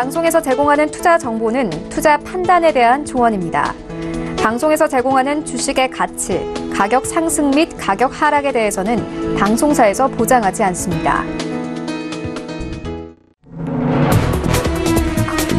방송에서 제공하는 투자 정보는 투자 판단에 대한 조언입니다. 방송에서 제공하는 주식의 가치, 가격 상승 및 가격 하락에 대해서는 방송사에서 보장하지 않습니다.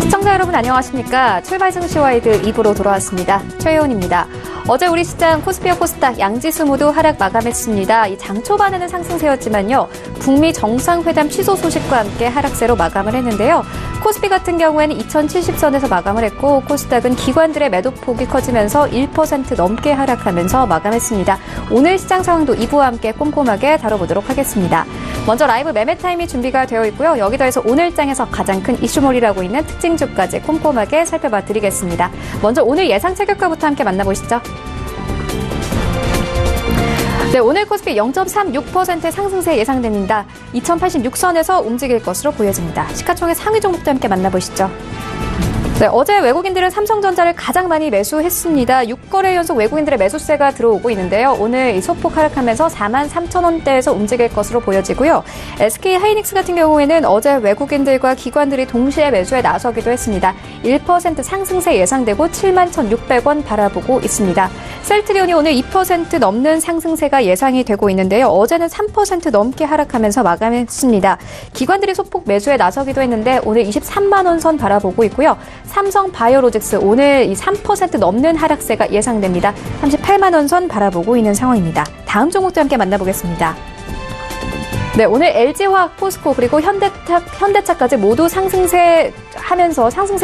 시청자 여러분 안녕하십니까? 출발 증시와이드 2부로 돌아왔습니다. 최혜원입니다. 어제 우리 시장 코스피와 코스닥 양지수 모두 하락 마감했습니다. 이 장 초반에는 상승세였지만요. 북미 정상회담 취소 소식과 함께 하락세로 마감을 했는데요. 코스피 같은 경우에는 2070선에서 마감을 했고 코스닥은 기관들의 매도폭이 커지면서 1% 넘게 하락하면서 마감했습니다. 오늘 시장 상황도 2부와 함께 꼼꼼하게 다뤄보도록 하겠습니다. 먼저 라이브 매매 타임이 준비가 되어 있고요. 여기 더해서 오늘 장에서 가장 큰 이슈몰이라고 있는 특징주까지 꼼꼼하게 살펴봐 드리겠습니다. 먼저 오늘 예상 체결가부터 함께 만나보시죠. 네, 오늘 코스피 0.36% 상승세 예상됩니다. 2086선에서 움직일 것으로 보여집니다. 시가총액 상위 종목도 함께 만나보시죠. 네, 어제 외국인들은 삼성전자를 가장 많이 매수했습니다. 6거래 연속 외국인들의 매수세가 들어오고 있는데요. 오늘 이 소폭 하락하면서 43,000원대에서 움직일 것으로 보여지고요. SK하이닉스 같은 경우에는 어제 외국인들과 기관들이 동시에 매수에 나서기도 했습니다. 1% 상승세 예상되고 71,600원 바라보고 있습니다. 셀트리온이 오늘 2% 넘는 상승세가 예상이 되고 있는데요. 어제는 3% 넘게 하락하면서 마감했습니다. 기관들이 소폭 매수에 나서기도 했는데 오늘 23만 원 선 바라보고 있고요. 삼성바이오로직스 오늘 이 3% 넘는 하락세가 예상됩니다. 38만 원 선 바라보고 있는 상황입니다. 다음 종목도 함께 만나보겠습니다. 네, 오늘 LG화학, 포스코 그리고 현대차까지 모두 상승세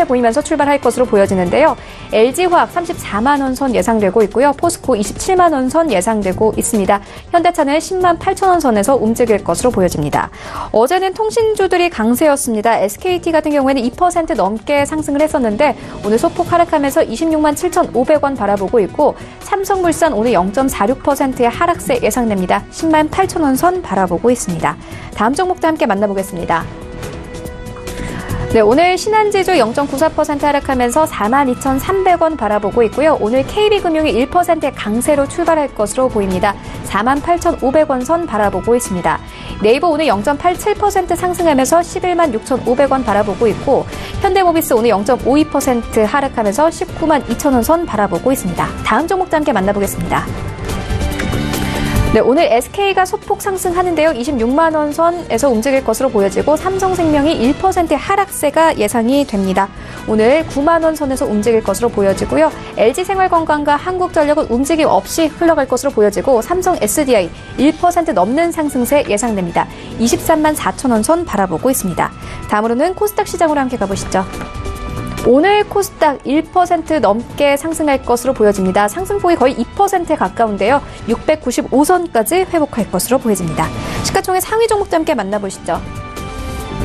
보이면서 출발할 것으로 보여지는데요. LG화학 34만 원 선 예상되고 있고요. 포스코 27만 원 선 예상되고 있습니다. 현대차는 10만 8천 원 선에서 움직일 것으로 보여집니다. 어제는 통신주들이 강세였습니다. SKT 같은 경우에는 2% 넘게 상승을 했었는데 오늘 소폭 하락하면서 26만 7,500원 바라보고 있고 삼성물산 오늘 0.46%의 하락세 예상됩니다. 10만 8천 원 선 바라보고 있습니다. 다음 종목도 함께 만나보겠습니다. 네, 오늘 신한지주 0.94% 하락하면서 42,300원 바라보고 있고요. 오늘 KB금융이 1%의 강세로 출발할 것으로 보입니다. 48,500원 선 바라보고 있습니다. 네이버 오늘 0.87% 상승하면서 11만 6,500원 바라보고 있고 현대모비스 오늘 0.52% 하락하면서 19만 2천원 선 바라보고 있습니다. 다음 종목도 함께 만나보겠습니다. 네, 오늘 SK가 소폭 상승하는데요. 26만 원 선에서 움직일 것으로 보여지고 삼성생명이 1%의 하락세가 예상이 됩니다. 오늘 9만 원 선에서 움직일 것으로 보여지고요. LG생활건강과 한국전력은 움직임 없이 흘러갈 것으로 보여지고 삼성 SDI 1% 넘는 상승세 예상됩니다. 23만 4천 원 선 바라보고 있습니다. 다음으로는 코스닥 시장으로 함께 가보시죠. 오늘 코스닥 1% 넘게 상승할 것으로 보여집니다. 상승폭이 거의 2%에 가까운데요. 695선까지 회복할 것으로 보여집니다. 시가총액 상위 종목도 함께 만나보시죠.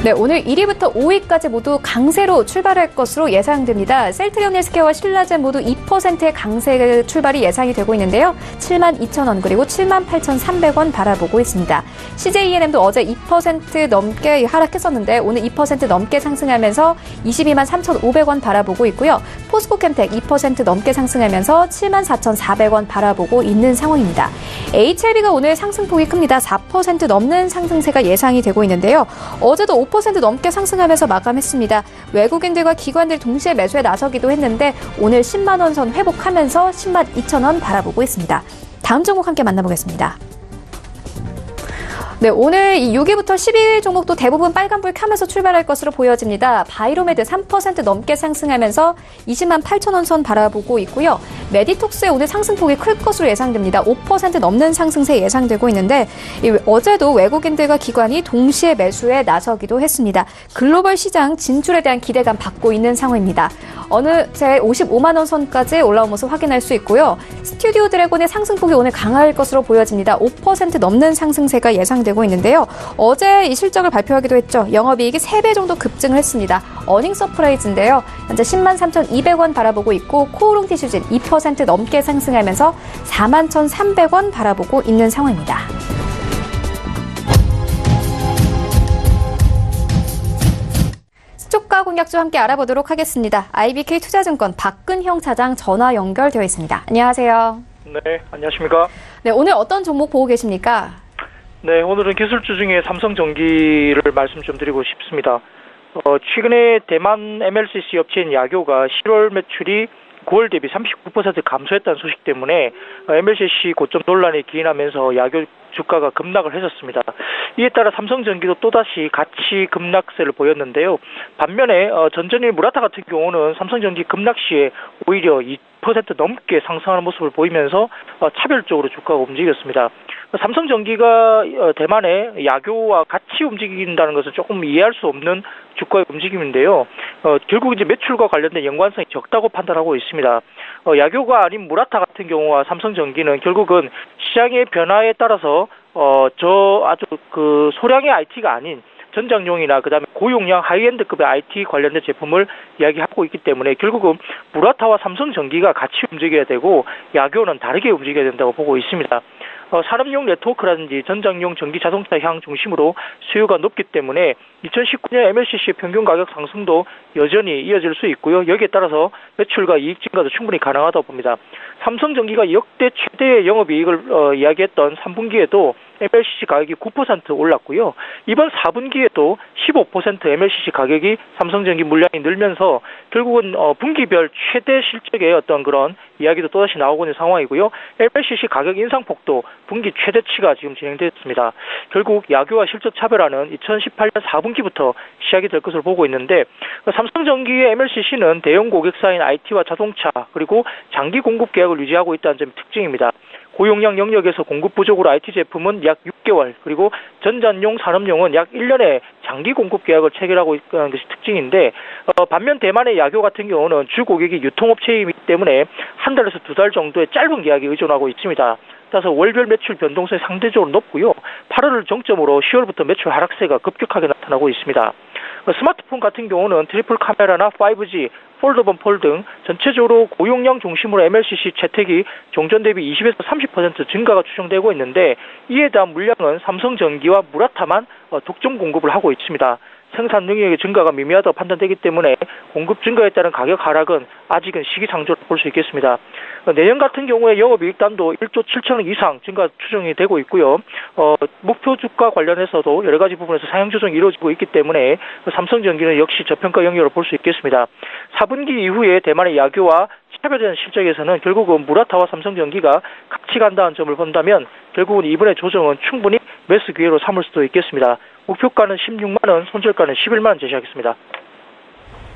네, 오늘 1위부터 5위까지 모두 강세로 출발할 것으로 예상됩니다. 셀트리온 헬스케어와 신라젠 모두 2%의 강세 출발이 예상이 되고 있는데요. 7만 2천원 그리고 7만 8,300원 바라보고 있습니다. CJENM도 어제 2% 넘게 하락했었는데 오늘 2% 넘게 상승하면서 22만 3,500원 바라보고 있고요. 포스코캠텍 2% 넘게 상승하면서 7만 4,400원 바라보고 있는 상황입니다. HLB가 오늘 상승폭이 큽니다. 4% 넘는 상승세가 예상이 되고 있는데요. 어제도 5% 넘게 상승하면서 마감했습니다. 외국인들과 기관들 동시에 매수에 나서기도 했는데 오늘 10만 원 선 회복하면서 10만 2천 원 바라보고 있습니다. 다음 종목 함께 만나보겠습니다. 네, 오늘 6위부터 12위 종목도 대부분 빨간불 켜면서 출발할 것으로 보여집니다. 바이로메드 3% 넘게 상승하면서 20만 8천 원 선 바라보고 있고요. 메디톡스의 오늘 상승폭이 클 것으로 예상됩니다. 5% 넘는 상승세 예상되고 있는데 어제도 외국인들과 기관이 동시에 매수에 나서기도 했습니다. 글로벌 시장 진출에 대한 기대감 받고 있는 상황입니다. 어느새 55만 원 선까지 올라온 모습 확인할 수 있고요. 스튜디오 드래곤의 상승폭이 오늘 강할 것으로 보여집니다. 5% 넘는 상승세가 예상되고 있는데요. 어제 이 실적을 발표하기도 했죠. 영업이익이 3배 정도 급증을 했습니다. 어닝 서프라이즈인데요. 현재 10만 3,200원 바라보고 있고 코오롱 티슈진 2% 넘게 상승하면서 4만 1,300원 바라보고 있는 상황입니다. 수초가 공략주 함께 알아보도록 하겠습니다. IBK 투자증권 박근형 차장 전화 연결되어 있습니다. 안녕하세요. 네, 안녕하십니까. 네, 오늘 어떤 종목 보고 계십니까? 네, 오늘은 기술주 중에 삼성전기를 말씀 좀 드리고 싶습니다. 최근에 대만 MLCC 업체인 야교가 10월 매출이 9월 대비 39% 감소했다는 소식 때문에 MLCC 고점 논란이 기인하면서 야교 주가가 급락을 했었습니다. 이에 따라 삼성전기도 또다시 같이 급락세를 보였는데요. 반면에 전전일 무라타 같은 경우는 삼성전기 급락 시에 오히려 2% 넘게 상승하는 모습을 보이면서 차별적으로 주가가 움직였습니다. 삼성전기가 대만의 야교와 같이 움직인다는 것은 조금 이해할 수 없는 주가의 움직임인데요. 결국 이제 매출과 관련된 연관성이 적다고 판단하고 있습니다. 야교가 아닌 무라타 같은 경우와 삼성전기는 결국은 시장의 변화에 따라서 아주 소량의 IT가 아닌 전장용이나 그다음에 고용량 하이엔드급의 IT 관련된 제품을 이야기하고 있기 때문에 결국은 무라타와 삼성전기가 같이 움직여야 되고 야교는 다르게 움직여야 된다고 보고 있습니다. 산업용 네트워크라든지 전장용 전기 자동차향 중심으로 수요가 높기 때문에 2019년 MLCC의 평균 가격 상승도 여전히 이어질 수 있고요. 여기에 따라서 매출과 이익 증가도 충분히 가능하다고 봅니다. 삼성전기가 역대 최대의 영업이익을 이야기했던 3분기에도 MLCC 가격이 9% 올랐고요. 이번 4분기에도 15% MLCC 가격이 삼성전기 물량이 늘면서 결국은 분기별 최대 실적의 어떤 그런 이야기도 또다시 나오고 있는 상황이고요. MLCC 가격 인상폭도 분기 최대치가 지금 진행됐습니다. 결국 야교와 실적 차별화는 2018년 4분기부터 시작이 될 것으로 보고 있는데 삼성전기의 MLCC는 대형 고객사인 IT와 자동차 그리고 장기 공급 계약을 유지하고 있다는 점이 특징입니다. 고용량 영역에서 공급 부족으로 IT 제품은 약 6개월 그리고 전자용 산업용은 약 1년의 장기 공급 계약을 체결하고 있다는 것이 특징인데 반면 대만의 야교 같은 경우는 주 고객이 유통업체이기 때문에 한 달에서 두 달 정도의 짧은 계약에 의존하고 있습니다. 따라서 월별 매출 변동성이 상대적으로 높고요. 8월을 정점으로 10월부터 매출 하락세가 급격하게 나타나고 있습니다. 스마트폰 같은 경우는 트리플 카메라나 5G, 폴더본 폴 등 전체적으로 고용량 중심으로 MLCC 채택이 종전 대비 20에서 30% 증가가 추정되고 있는데 이에 대한 물량은 삼성전기와 무라타만 독점 공급을 하고 있습니다. 생산 능력의 증가가 미미하다고 판단되기 때문에 공급 증가에 따른 가격 하락은 아직은 시기상조로 볼 수 있겠습니다. 내년 같은 경우에 영업이익단도 1조 7천억 이상 증가 추정이 되고 있고요. 목표 주가 관련해서도 여러 가지 부분에서 상향 조정이 이루어지고 있기 때문에 삼성전기는 역시 저평가 영역으로 볼 수 있겠습니다. 4분기 이후에 대만의 야교와 차별화된 실적에서는 결국은 무라타와 삼성전기가 같이 간다는 점을 본다면 결국은 이번의 조정은 충분히 매수 기회로 삼을 수도 있겠습니다. 목표가는 16만 원, 손절가는 11만 원 제시하겠습니다.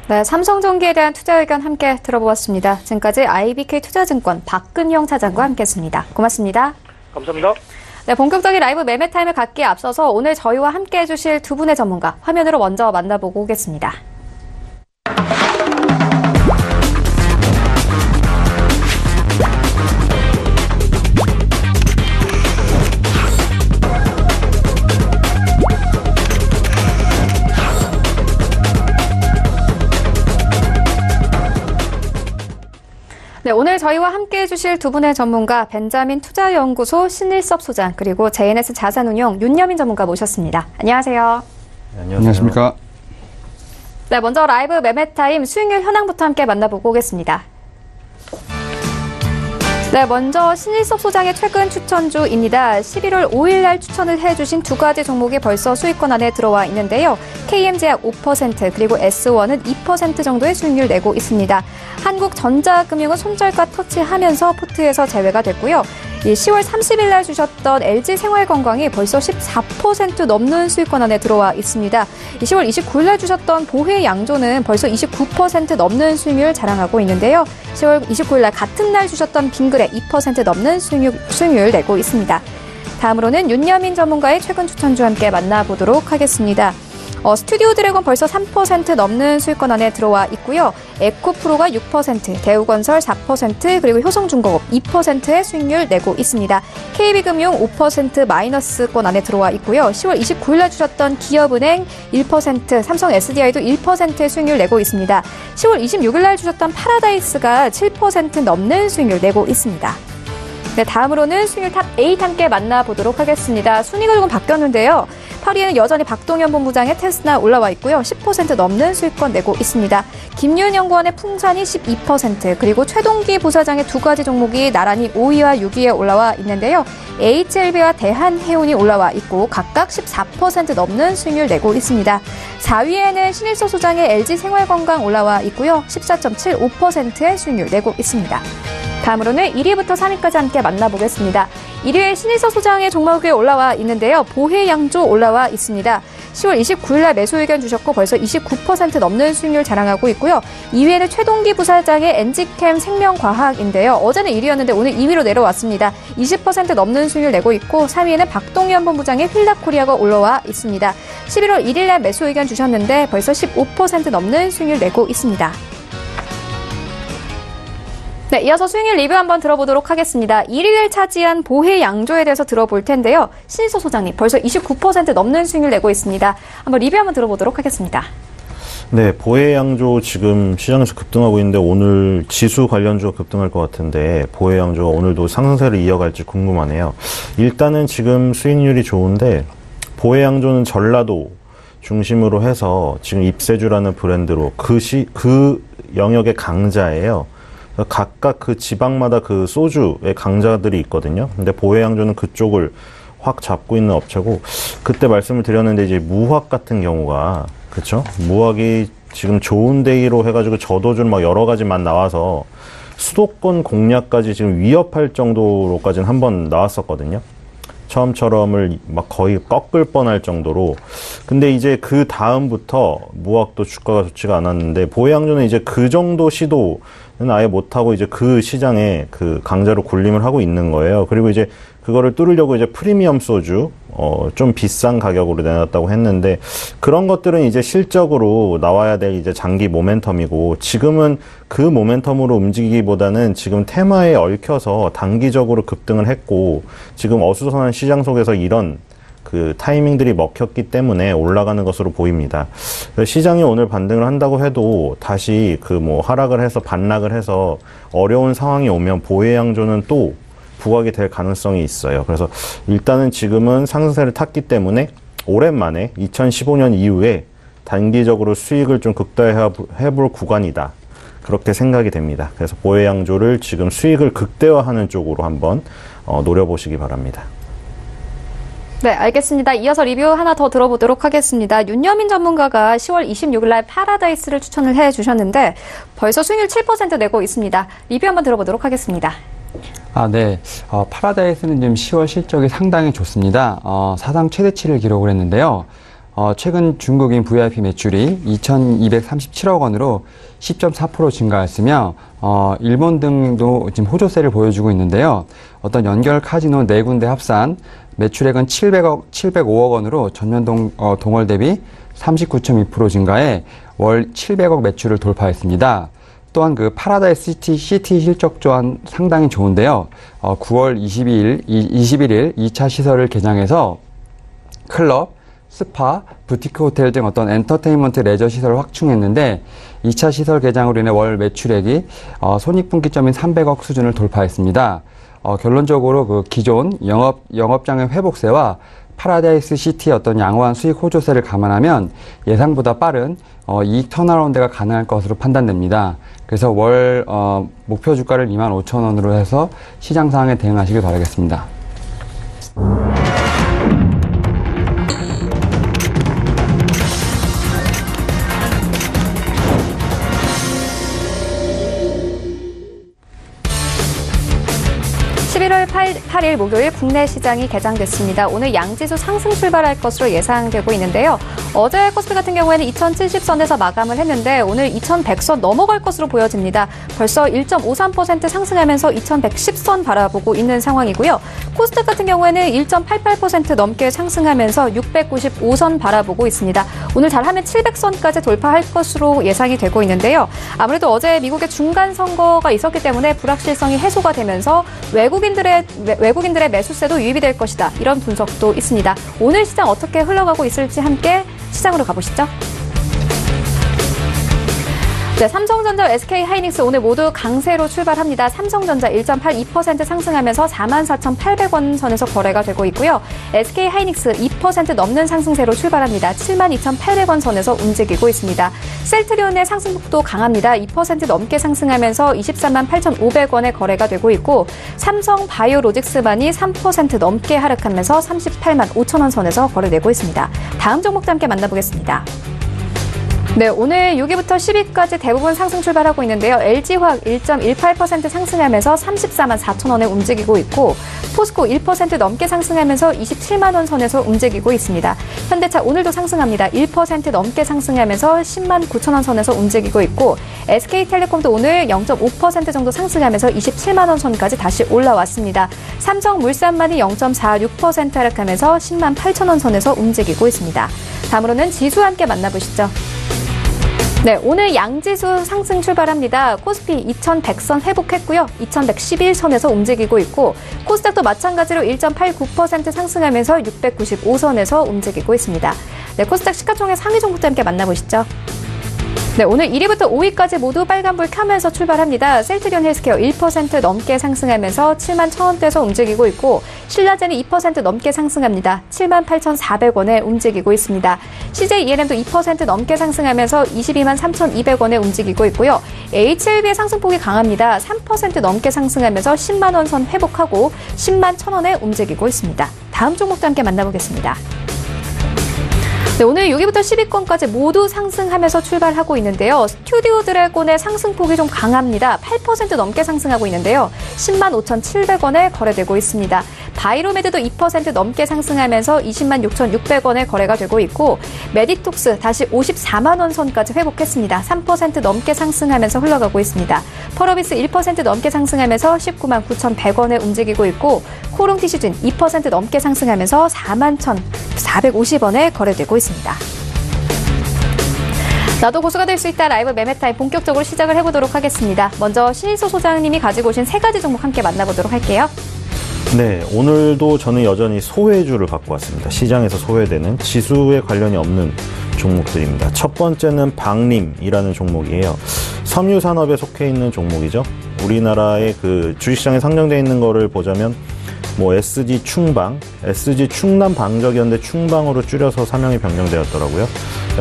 네, 삼성전기에 대한 투자 의견 함께 들어보았습니다. 지금까지 IBK 투자증권 박근형 차장과 함께했습니다. 고맙습니다. 감사합니다. 네, 본격적인 라이브 매매 타임을 갖기에 앞서서 오늘 저희와 함께해 주실 두 분의 전문가 화면으로 먼저 만나보고 오겠습니다. 네, 오늘 저희와 함께해 주실 두 분의 전문가 벤자민 투자연구소 신일섭 소장 그리고 JNS 자산운용 윤여민 전문가 모셨습니다. 안녕하세요. 네, 안녕하십니까. 네, 먼저 라이브 매매타임 수익률 현황부터 함께 만나보고 오겠습니다. 네, 먼저 신일섭 소장의 최근 추천주입니다. 11월 5일 날 추천을 해주신 두 가지 종목이 벌써 수익권 안에 들어와 있는데요. KM제약 5% 그리고 S1은 2% 정도의 수익률 내고 있습니다. 한국전자금융은 손절가 터치하면서 포트에서 제외가 됐고요. 10월 30일 날 주셨던 LG생활건강이 벌써 14% 넘는 수익권 안에 들어와 있습니다. 10월 29일 날 주셨던 보혜양조는 벌써 29% 넘는 수익률 자랑하고 있는데요. 10월 29일 날 같은 날 주셨던 빙그레 2% 넘는 수익률 내고 있습니다. 다음으로는 윤여민 전문가의 최근 추천주 함께 만나보도록 하겠습니다. 스튜디오 드래곤 벌써 3% 넘는 수익권 안에 들어와 있고요. 에코프로가 6%, 대우건설 4%, 그리고 효성중공업 2%의 수익률 내고 있습니다. KB금융 5% 마이너스권 안에 들어와 있고요. 10월 29일 날 주셨던 기업은행 1%, 삼성 SDI도 1%의 수익률 내고 있습니다. 10월 26일 날 주셨던 파라다이스가 7% 넘는 수익률 내고 있습니다. 네, 다음으로는 수익률 탑 8 함께 만나보도록 하겠습니다. 순위가 조금 바뀌었는데요. 8위에는 여전히 박동현 본부장의 테스나 올라와 있고요. 10% 넘는 수익권 내고 있습니다. 김윤 연구원의 풍산이 12%, 그리고 최동기 부사장의 두 가지 종목이 나란히 5위와 6위에 올라와 있는데요. HLB와 대한해운이 올라와 있고 각각 14% 넘는 수익률 내고 있습니다. 4위에는 신일서 소장의 LG생활건강 올라와 있고요. 14.75%의 수익률 내고 있습니다. 다음으로는 1위부터 3위까지 함께 만나보겠습니다. 1위에 신일서 소장의 종목이 올라와 있는데요. 보혜양조 올라와 있습니다. 10월 29일 날 매수 의견 주셨고 벌써 29% 넘는 수익률 자랑하고 있고요. 2위에는 최동기 부사장의 엔지캠 생명과학인데요. 어제는 1위였는데 오늘 2위로 내려왔습니다. 20% 넘는 수익률 내고 있고 3위에는 박동현 본부장의 휠라코리아가 올라와 있습니다. 11월 1일 날 매수 의견 주셨는데 벌써 15% 넘는 수익률 내고 있습니다. 네, 이어서 수익률 리뷰 한번 들어보도록 하겠습니다. 1위를 차지한 보혜양조에 대해서 들어볼 텐데요. 신일서 소장님, 벌써 29% 넘는 수익률 내고 있습니다. 한번 리뷰 한번 들어보도록 하겠습니다. 네, 보혜양조 지금 시장에서 급등하고 있는데 오늘 지수 관련주가 급등할 것 같은데 보혜양조가 오늘도 상승세를 이어갈지 궁금하네요. 일단은 지금 수익률이 좋은데 보혜양조는 전라도 중심으로 해서 지금 입세주라는 브랜드로 그 영역의 강자예요. 각각 그 지방마다 그 소주의 강자들이 있거든요. 근데 보혜양조는 그쪽을 확 잡고 있는 업체고, 그때 말씀을 드렸는데 이제 무학 같은 경우가, 그쵸? 무학이 지금 좋은 데이로 해가지고 저도줄 막 여러 가지만 나와서 수도권 공략까지 지금 위협할 정도로까지는 한번 나왔었거든요. 처음처럼을 막 거의 꺾을 뻔할 정도로. 근데 이제 그 다음부터 무학도 주가가 좋지가 않았는데 보혜양조는 이제 그 정도 시도는 아예 못하고 이제 그 시장에 그 강자로 군림을 하고 있는 거예요. 그리고 이제 그거를 뚫으려고 이제 프리미엄 소주, 좀 비싼 가격으로 내놨다고 했는데, 그런 것들은 이제 실적으로 나와야 될 이제 장기 모멘텀이고, 지금은 그 모멘텀으로 움직이기보다는 지금 테마에 얽혀서 단기적으로 급등을 했고, 지금 어수선한 시장 속에서 이런 그 타이밍들이 먹혔기 때문에 올라가는 것으로 보입니다. 시장이 오늘 반등을 한다고 해도 다시 그 뭐 하락을 해서 반락을 해서 어려운 상황이 오면 보혜양조는 또 부각이 될 가능성이 있어요. 그래서 일단은 지금은 상승세를 탔기 때문에 오랜만에 2015년 이후에 단기적으로 수익을 좀 극대화해볼 구간이다, 그렇게 생각이 됩니다. 그래서 보혜양조를 지금 수익을 극대화하는 쪽으로 한번 노려보시기 바랍니다. 네, 알겠습니다. 이어서 리뷰 하나 더 들어보도록 하겠습니다. 윤여민 전문가가 10월 26일 날 파라다이스를 추천을 해주셨는데 벌써 수익률 7% 내고 있습니다. 리뷰 한번 들어보도록 하겠습니다. 네. 파라다이스는 지금 10월 실적이 상당히 좋습니다. 사상 최대치를 기록을 했는데요. 최근 중국인 VIP 매출이 2,237억 원으로 10.4% 증가했으며, 일본 등도 지금 호조세를 보여주고 있는데요. 어떤 연결 카지노 4군데 합산 매출액은 705억 원으로 전년 동월 대비 39.2% 증가해 월 700억 매출을 돌파했습니다. 또한 그 파라다이스 시티 실적 또한 상당히 좋은데요. 9월 21일 2차 시설을 개장해서 클럽, 스파, 부티크 호텔 등 어떤 엔터테인먼트 레저 시설을 확충했는데 2차 시설 개장으로 인해 월 매출액이 손익분기점인 300억 수준을 돌파했습니다. 결론적으로 그 기존 영업장의 회복세와 파라다이스 시티의 어떤 양호한 수익 호조세를 감안하면 예상보다 빠른 이익 턴어라운드가 가능할 것으로 판단됩니다. 그래서 월 목표 주가를 25,000원으로 해서 시장 상황에 대응하시길 바라겠습니다. (11월 8일) 목요일 국내 시장이 개장됐습니다. 오늘 양지수 상승 출발할 것으로 예상되고 있는데요. 어제 코스피 같은 경우에는 2070선에서 마감을 했는데 오늘 2100선 넘어갈 것으로 보여집니다. 벌써 1.53% 상승하면서 2110선 바라보고 있는 상황이고요. 코스닥 같은 경우에는 1.88% 넘게 상승하면서 695선 바라보고 있습니다. 오늘 잘하면 700선까지 돌파할 것으로 예상이 되고 있는데요. 아무래도 어제 미국의 중간 선거가 있었기 때문에 불확실성이 해소가 되면서 외국인들의 매수세도 유입이 될 것이다, 이런 분석도 있습니다. 오늘 시장 어떻게 흘러가고 있을지 함께 시장으로 가보시죠. 네, 삼성전자, SK하이닉스 오늘 모두 강세로 출발합니다. 삼성전자 1.82% 상승하면서 44,800원 선에서 거래가 되고 있고요. SK하이닉스 2% 넘는 상승세로 출발합니다. 72,800원 선에서 움직이고 있습니다. 셀트리온의 상승폭도 강합니다. 2% 넘게 상승하면서 238,500원에 거래가 되고 있고 삼성바이오로직스만이 3% 넘게 하락하면서 38만 5천원 선에서 거래되고 있습니다. 다음 종목도 함께 만나보겠습니다. 네, 오늘 6위부터 10위까지 대부분 상승 출발하고 있는데요. LG화학 1.18% 상승하면서 34만 4천 원에 움직이고 있고 포스코 1% 넘게 상승하면서 27만 원 선에서 움직이고 있습니다. 현대차 오늘도 상승합니다. 1% 넘게 상승하면서 10만 9천 원 선에서 움직이고 있고 SK텔레콤도 오늘 0.5% 정도 상승하면서 27만 원 선까지 다시 올라왔습니다. 삼성물산만이 0.46% 하락하면서 10만 8천 원 선에서 움직이고 있습니다. 다음으로는 지수 함께 만나보시죠. 네, 오늘 양지수 상승 출발합니다. 코스피 2100선 회복했고요. 2111선에서 움직이고 있고 코스닥도 마찬가지로 1.89% 상승하면서 695선에서 움직이고 있습니다. 네, 코스닥 시가총액 상위 종목도 함께 만나보시죠. 네, 오늘 1위부터 5위까지 모두 빨간불 켜면서 출발합니다. 셀트리온 헬스케어 1% 넘게 상승하면서 7만 1,000원대에서 움직이고 있고 신라젠이 2% 넘게 상승합니다. 7만 8,400원에 움직이고 있습니다. CJENM도 2% 넘게 상승하면서 22만 3,200원에 움직이고 있고요. HLB의 상승폭이 강합니다. 3% 넘게 상승하면서 10만 원 선 회복하고 10만 1,000원에 움직이고 있습니다. 다음 종목도 함께 만나보겠습니다. 네, 오늘 6위부터 10위권까지 모두 상승하면서 출발하고 있는데요. 스튜디오 드래곤의 상승폭이 좀 강합니다. 8% 넘게 상승하고 있는데요. 10만 5,700원에 거래되고 있습니다. 바이로메드도 2% 넘게 상승하면서 20만 6,600원에 거래가 되고 있고 메디톡스 다시 54만 원 선까지 회복했습니다. 3% 넘게 상승하면서 흘러가고 있습니다. 펄어비스 1% 넘게 상승하면서 19만 9,100원에 움직이고 있고 코롱티시즌 2% 넘게 상승하면서 4만 1,450원에 거래되고 있습니다. 나도 고수가 될 수 있다 라이브 매매타임 본격적으로 시작을 해보도록 하겠습니다. 먼저 신일소 소장님이 가지고 오신 세 가지 종목 함께 만나보도록 할게요. 네, 오늘도 저는 여전히 소외주를 갖고 왔습니다. 시장에서 소외되는 지수에 관련이 없는 종목들입니다. 첫 번째는 방림이라는 종목이에요. 섬유산업에 속해 있는 종목이죠. 우리나라의 그 주식시장에 상장되어 있는 거를 보자면 뭐 SG 충방, SG 충남 방적이었는데 충방으로 줄여서 사명이 변경되었더라고요.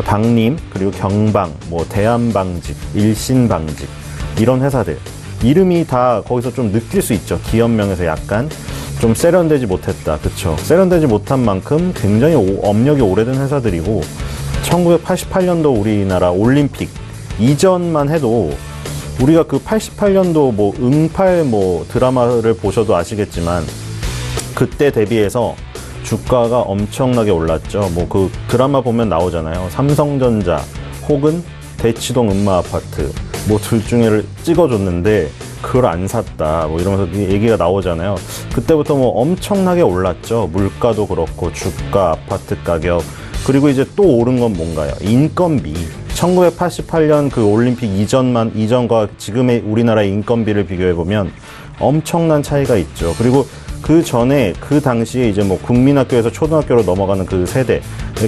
방림, 그리고 경방, 뭐 대한방직, 일신방직 이런 회사들 이름이 다 거기서 좀 느낄 수 있죠. 기업명에서 약간 좀 세련되지 못했다. 그쵸? 세련되지 못한 만큼 굉장히 업력이 오래된 회사들이고 1988년도 우리나라 올림픽 이전만 해도 우리가 그 88년도 뭐 응팔 뭐 드라마를 보셔도 아시겠지만 그때 대비해서 주가가 엄청나게 올랐죠. 뭐 그 드라마 보면 나오잖아요. 삼성전자 혹은 대치동 음마아파트 뭐 둘 중에를 찍어줬는데 그걸 안 샀다 뭐 이러면서 얘기가 나오잖아요. 그때부터 뭐 엄청나게 올랐죠. 물가도 그렇고 주가, 아파트 가격 그리고 이제 또 오른 건 뭔가요? 인건비. 1988년 그 올림픽 이전과 지금의 우리나라의 인건비를 비교해보면 엄청난 차이가 있죠. 그리고 그 전에 그 당시에 이제 뭐 국민학교에서 초등학교로 넘어가는 그 세대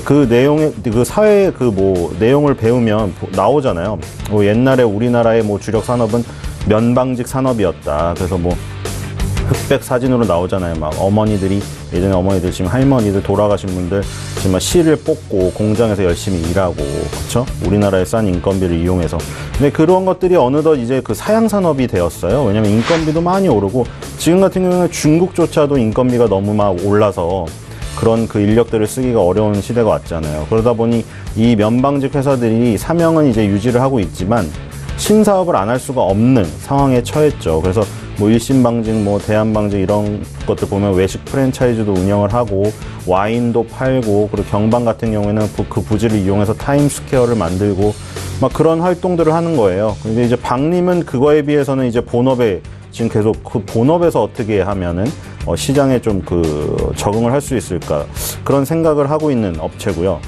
그 내용의 그 사회 그 뭐 내용을 배우면 나오잖아요. 뭐 옛날에 우리나라의 뭐 주력 산업은 면방직 산업이었다. 그래서 뭐 흑백 사진으로 나오잖아요. 막 어머니들이 예전에 어머니들 지금 할머니들 돌아가신 분들 지금 막 실을 뽑고 공장에서 열심히 일하고 그렇죠? 우리나라의 싼 인건비를 이용해서. 근데 그런 것들이 어느덧 이제 그 사양 산업이 되었어요. 왜냐면 인건비도 많이 오르고 지금 같은 경우는 중국조차도 인건비가 너무 막 올라서 그런 그 인력들을 쓰기가 어려운 시대가 왔잖아요. 그러다 보니 이 면방직 회사들이 사명은 이제 유지를 하고 있지만 신사업을 안 할 수가 없는 상황에 처했죠. 그래서 뭐 일신방직, 뭐 대한방직 이런 것들 보면 외식 프랜차이즈도 운영을 하고 와인도 팔고 그리고 경방 같은 경우에는 그 부지를 이용해서 타임스퀘어를 만들고 막 그런 활동들을 하는 거예요. 근데 이제 방림은 그거에 비해서는 이제 본업에 지금 계속 그 본업에서 어떻게 하면은 시장에 좀 그 적응을 할 수 있을까 그런 생각을 하고 있는 업체고요.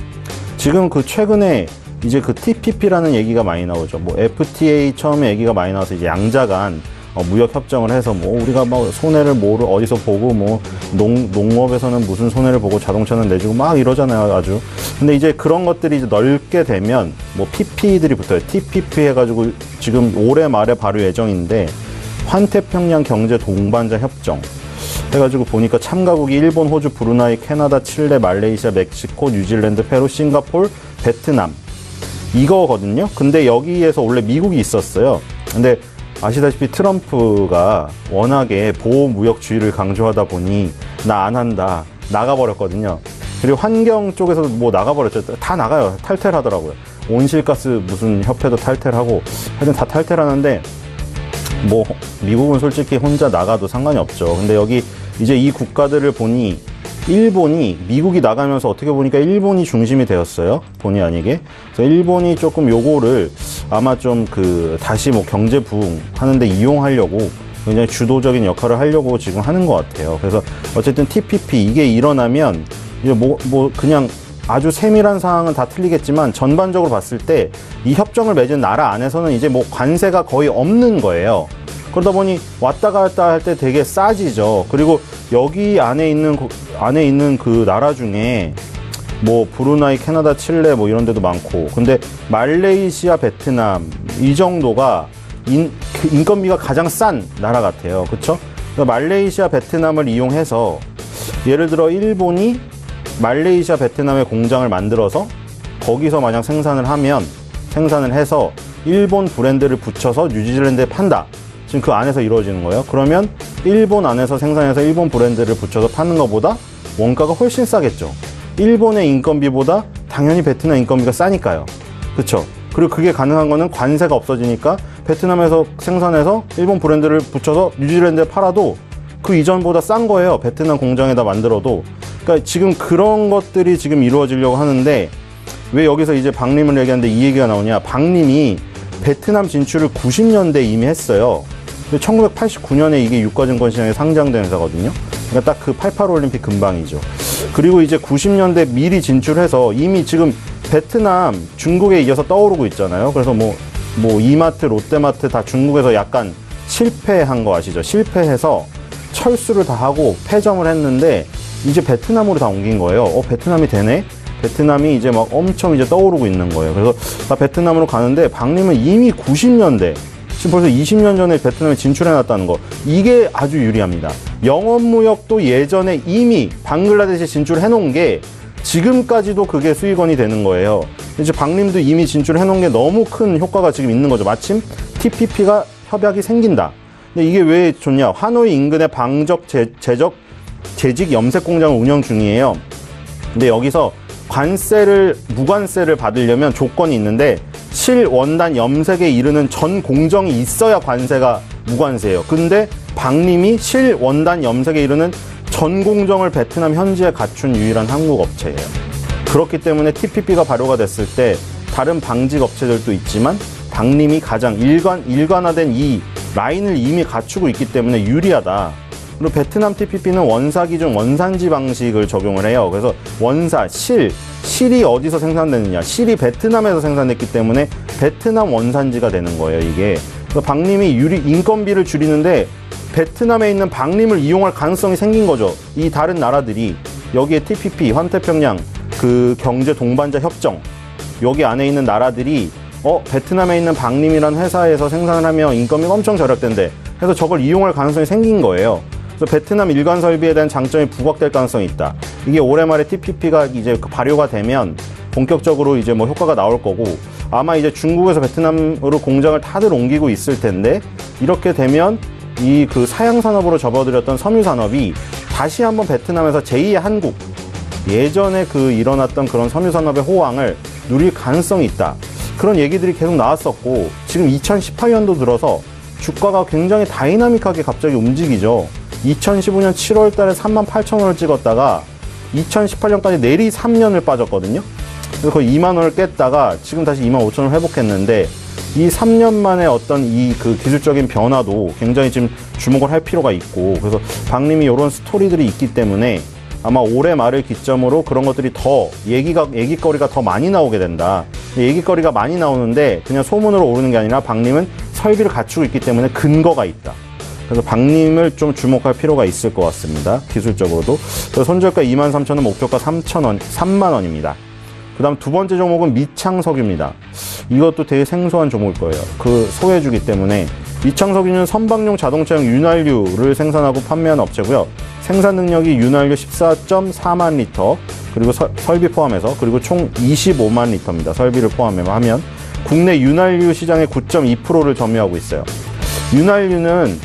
지금 그 최근에 이제 그 TPP라는 얘기가 많이 나오죠. 뭐 FTA 처음에 얘기가 많이 나와서 이제 양자 간 무역 협정을 해서 뭐 우리가 뭐 손해를 뭐를 어디서 보고 뭐 농업에서는 무슨 손해를 보고 자동차는 내주고 막 이러잖아요, 아주. 근데 이제 그런 것들이 이제 넓게 되면 뭐 PP들이 붙어요. TPP 해가지고 지금 올해 말에 발효 예정인데 환태평양 경제 동반자 협정 해가지고 보니까 참가국이 일본, 호주, 브루나이, 캐나다, 칠레, 말레이시아, 멕시코, 뉴질랜드, 페루, 싱가포르, 베트남 이거거든요. 근데 여기에서 원래 미국이 있었어요. 근데 아시다시피 트럼프가 워낙에 보호무역주의를 강조하다 보니 나 안 한다 나가버렸거든요. 그리고 환경 쪽에서도 뭐 나가버렸죠. 다 나가요. 탈퇴하더라고요. 온실가스 무슨 협회도 탈퇴하고 하여튼 다 탈퇴하는데 뭐 미국은 솔직히 혼자 나가도 상관이 없죠. 근데 여기 이제 이 국가들을 보니 일본이 미국이 나가면서 어떻게 보니까 일본이 중심이 되었어요. 본의 아니게. 그래서 일본이 조금 요거를 아마 좀 다시 뭐 경제 부흥 하는데 이용하려고 굉장히 주도적인 역할을 하려고 지금 하는 것 같아요. 그래서 어쨌든 TPP 이게 일어나면 이제 그냥 아주 세밀한 사항은 다 틀리겠지만 전반적으로 봤을 때 이 협정을 맺은 나라 안에서는 이제 뭐 관세가 거의 없는 거예요. 그러다 보니 왔다 갔다 할 때 되게 싸지죠. 그리고 여기 안에 있는 그 나라 중에 뭐 브루나이, 캐나다, 칠레 뭐 이런 데도 많고, 근데 말레이시아, 베트남 이 정도가 인건비가 가장 싼 나라 같아요. 그렇죠? 그러니까 말레이시아, 베트남을 이용해서 예를 들어 일본이 말레이시아, 베트남에 공장을 만들어서 거기서 만약 생산을 해서 일본 브랜드를 붙여서 뉴질랜드에 판다. 지금 그 안에서 이루어지는 거예요. 그러면 일본 안에서 생산해서 일본 브랜드를 붙여서 파는 것보다 원가가 훨씬 싸겠죠. 일본의 인건비보다 당연히 베트남 인건비가 싸니까요. 그렇죠? 그리고 그게 가능한 거는 관세가 없어지니까 베트남에서 생산해서 일본 브랜드를 붙여서 뉴질랜드에 팔아도 그 이전보다 싼 거예요. 베트남 공장에다 만들어도. 그러니까 지금 그런 것들이 지금 이루어지려고 하는데 왜 여기서 이제 박림을 얘기하는데 이 얘기가 나오냐. 박림이 베트남 진출을 90년대에 이미 했어요. 1989년에 이게 유가증권 시장에 상장된 회사거든요. 그러니까 딱 그 88 올림픽 근방이죠. 그리고 이제 90년대 미리 진출해서 이미 지금 베트남, 중국에 이어서 떠오르고 있잖아요. 그래서 뭐 이마트, 롯데마트 다 중국에서 약간 실패한 거 아시죠? 실패해서 철수를 다 하고 폐점을 했는데 이제 베트남으로 다 옮긴 거예요. 베트남이 되네? 베트남이 이제 막 엄청 이제 떠오르고 있는 거예요. 그래서 다 베트남으로 가는데 박림은 이미 90년대, 지금 벌써 20년 전에 베트남에 진출해놨다는 거. 이게 아주 유리합니다. 영업무역도 예전에 이미 방글라데시에 진출해놓은 게 지금까지도 그게 수익원이 되는 거예요. 이제 박림도 이미 진출해놓은 게 너무 큰 효과가 지금 있는 거죠. 마침 TPP가 협약이 생긴다. 근데 이게 왜 좋냐? 하노이 인근의 방적 재직 염색 공장을 운영 중이에요. 근데 여기서 무관세를 받으려면 조건이 있는데 실원단 염색에 이르는 전 공정이 있어야 관세가 무관세예요. 근데 박림이 실원단 염색에 이르는 전 공정을 베트남 현지에 갖춘 유일한 한국 업체예요. 그렇기 때문에 TPP가 발효가 됐을 때 다른 방직 업체들도 있지만 박림이 가장 일관화된 이 라인을 이미 갖추고 있기 때문에 유리하다. 그리고 베트남 TPP는 원사 기준 원산지 방식을 적용을 해요. 그래서 원사, 실이 어디서 생산되느냐. 실이 베트남에서 생산됐기 때문에 베트남 원산지가 되는 거예요, 이게. 그래서 박림이 인건비를 줄이는데 베트남에 있는 박림을 이용할 가능성이 생긴 거죠. 이 다른 나라들이 여기에 TPP, 환태평양, 그 경제 동반자 협정, 여기 안에 있는 나라들이 베트남에 있는 박림이라는 회사에서 생산을 하면 인건비가 엄청 절약된대. 그래서 저걸 이용할 가능성이 생긴 거예요. 그래서 베트남 일관 설비에 대한 장점이 부각될 가능성이 있다. 이게 올해 말에 TPP가 이제 발효가 되면 본격적으로 이제 뭐 효과가 나올 거고, 아마 이제 중국에서 베트남으로 공장을 다들 옮기고 있을 텐데, 이렇게 되면 이 그 사양 산업으로 접어들였던 섬유 산업이 다시 한번 베트남에서 제2의 한국, 예전에 일어났던 그런 섬유 산업의 호황을 누릴 가능성이 있다. 그런 얘기들이 계속 나왔었고, 지금 2018년도 들어서 주가가 굉장히 다이나믹하게 갑자기 움직이죠. 2015년 7월 달에 38,000원을 찍었다가 2018년까지 내리 3년을 빠졌거든요. 그래서 거의 2만 원을 깼다가 지금 다시 25,000원을 회복했는데, 이 3년 만에 어떤 그 기술적인 변화도 굉장히 지금 주목을 할 필요가 있고, 그래서 박림이 이런 스토리들이 있기 때문에 아마 올해 말을 기점으로 그런 것들이 더 얘기거리가 더 많이 나오게 된다. 얘기거리가 많이 나오는데 그냥 소문으로 오르는 게 아니라 박림은 설비를 갖추고 있기 때문에 근거가 있다. 그래서 박림을 좀 주목할 필요가 있을 것 같습니다. 기술적으로도. 그래서 손절가 23,000원, 목표가 3만 원입니다. 그 다음 두 번째 종목은 미창석유입니다. 이것도 되게 생소한 종목일 거예요. 그 소외주기 때문에. 미창석유는 선박용 자동차용 윤활유를 생산하고 판매하는 업체고요. 생산 능력이 윤활유 14.4만 리터, 그리고 설비 포함해서, 그리고 총 25만 리터입니다. 설비를 포함하면. 국내 윤활유 시장의 9.2%를 점유하고 있어요. 윤활유는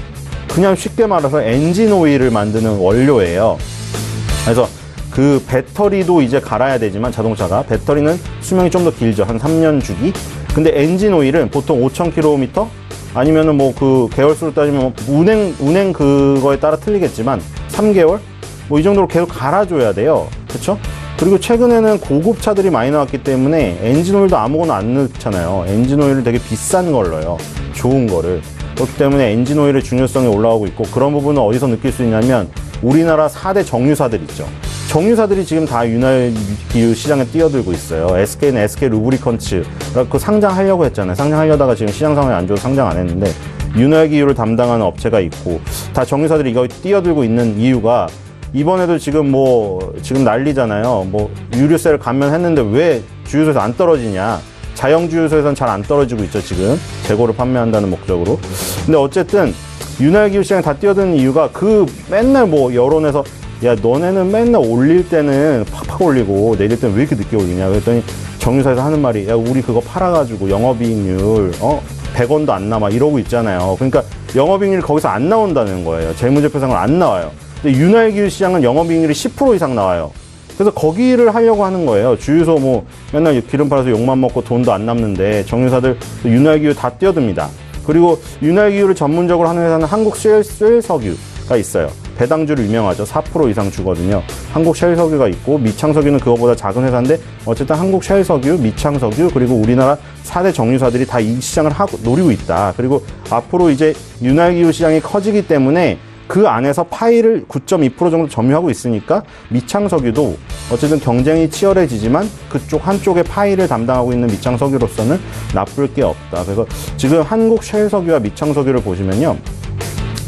그냥 쉽게 말해서 엔진 오일을 만드는 원료예요. 그래서 그 배터리도 이제 갈아야 되지만 자동차가 배터리는 수명이 좀 더 길죠. 한 3년 주기. 근데 엔진 오일은 보통 5,000km 아니면은 뭐 그 개월수로 따지면 운행 그거에 따라 틀리겠지만 3개월 뭐 이 정도로 계속 갈아줘야 돼요. 그렇죠? 그리고 최근에는 고급 차들이 많이 나왔기 때문에 엔진 오일도 아무거나 안 넣잖아요. 엔진 오일을 되게 비싼 걸 넣어요. 좋은 거를. 그렇기 때문에 엔진 오일의 중요성이 올라오고 있고, 그런 부분은 어디서 느낄 수 있냐면 우리나라 4대 정유사들 있죠. 정유사들이 지금 다 윤활유 시장에 뛰어들고 있어요. SK는 SK 루브리컨츠. 그 상장하려고 했잖아요. 상장하려다가 지금 시장 상황이 안 좋아서 상장 안 했는데, 윤활기유를 담당하는 업체가 있고, 다 정유사들이 이거 뛰어들고 있는 이유가, 이번에도 지금 지금 난리잖아요. 유류세를 감면했는데 왜 주유소에서 안 떨어지냐. 자영주유소에서는 잘 안 떨어지고 있죠, 지금. 재고를 판매한다는 목적으로. 근데 어쨌든, 윤활기유 시장에 다 뛰어드는 이유가 맨날 여론에서, 야, 너네는 맨날 올릴 때는 팍팍 올리고 내릴 때는 왜 이렇게 늦게 올리냐. 그랬더니 정유사에서 하는 말이, 야, 우리 그거 팔아가지고 영업이익률, 100원도 안 남아. 이러고 있잖아요. 그러니까 영업이익률이 거기서 안 나온다는 거예요. 재무제표상으로 안 나와요. 근데 윤활기유 시장은 영업이익률이 10% 이상 나와요. 그래서 거기를 하려고 하는 거예요. 주유소 맨날 기름 팔아서 욕만 먹고 돈도 안 남는데 정유사들 윤활기유 다 뛰어듭니다. 그리고 윤활기유를 전문적으로 하는 회사는 한국쉘석유가 있어요. 배당주로 유명하죠. 4% 이상 주거든요. 한국쉘석유가 있고, 미창석유는 그거보다 작은 회사인데, 어쨌든 한국쉘석유, 미창석유, 그리고 우리나라 4대 정유사들이 다 이 시장을 노리고 있다. 그리고 앞으로 이제 윤활기유 시장이 커지기 때문에 그 안에서 파이를 9.2% 정도 점유하고 있으니까 미창석유도 어쨌든 경쟁이 치열해지지만 그쪽 한쪽의 파이를 담당하고 있는 미창석유로서는 나쁠 게 없다. 그래서 지금 한국쉘석유와 미창석유를 보시면요,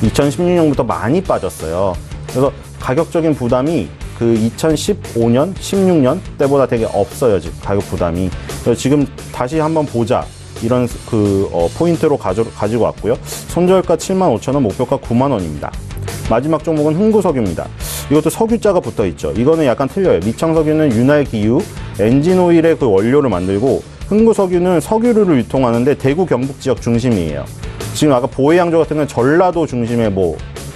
2016년부터 많이 빠졌어요. 그래서 가격적인 부담이 그 2015년, 16년 때보다 되게 없어요, 지금 가격 부담이. 그래서 지금 다시 한번 보자. 이런 포인트로 가지고 왔고요. 손절가 75,000원, 목표가 90,000원입니다. 마지막 종목은 흥구석유입니다. 이것도 석유자가 붙어 있죠. 이거는 약간 틀려요. 미창석유는 윤활기유, 엔진오일의 그 원료를 만들고, 흥구석유는 석유류를 유통하는데 대구 경북 지역 중심이에요. 지금 아까 보혜양조 같은 경우는 전라도 중심의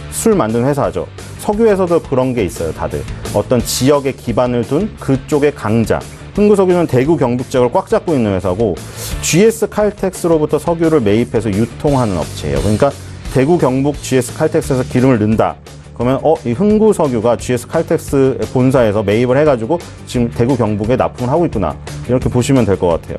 술 만드는 회사죠. 석유에서도 그런 게 있어요, 다들. 어떤 지역에 기반을 둔 그쪽의 강자. 흥구석유는 대구 경북 지역을 꽉 잡고 있는 회사고, GS 칼텍스로부터 석유를 매입해서 유통하는 업체예요. 그러니까 대구 경북 GS 칼텍스에서 기름을 넣는다. 그러면 이 흥구석유가 GS 칼텍스 본사에서 매입을 해가지고 지금 대구 경북에 납품을 하고 있구나. 이렇게 보시면 될 것 같아요.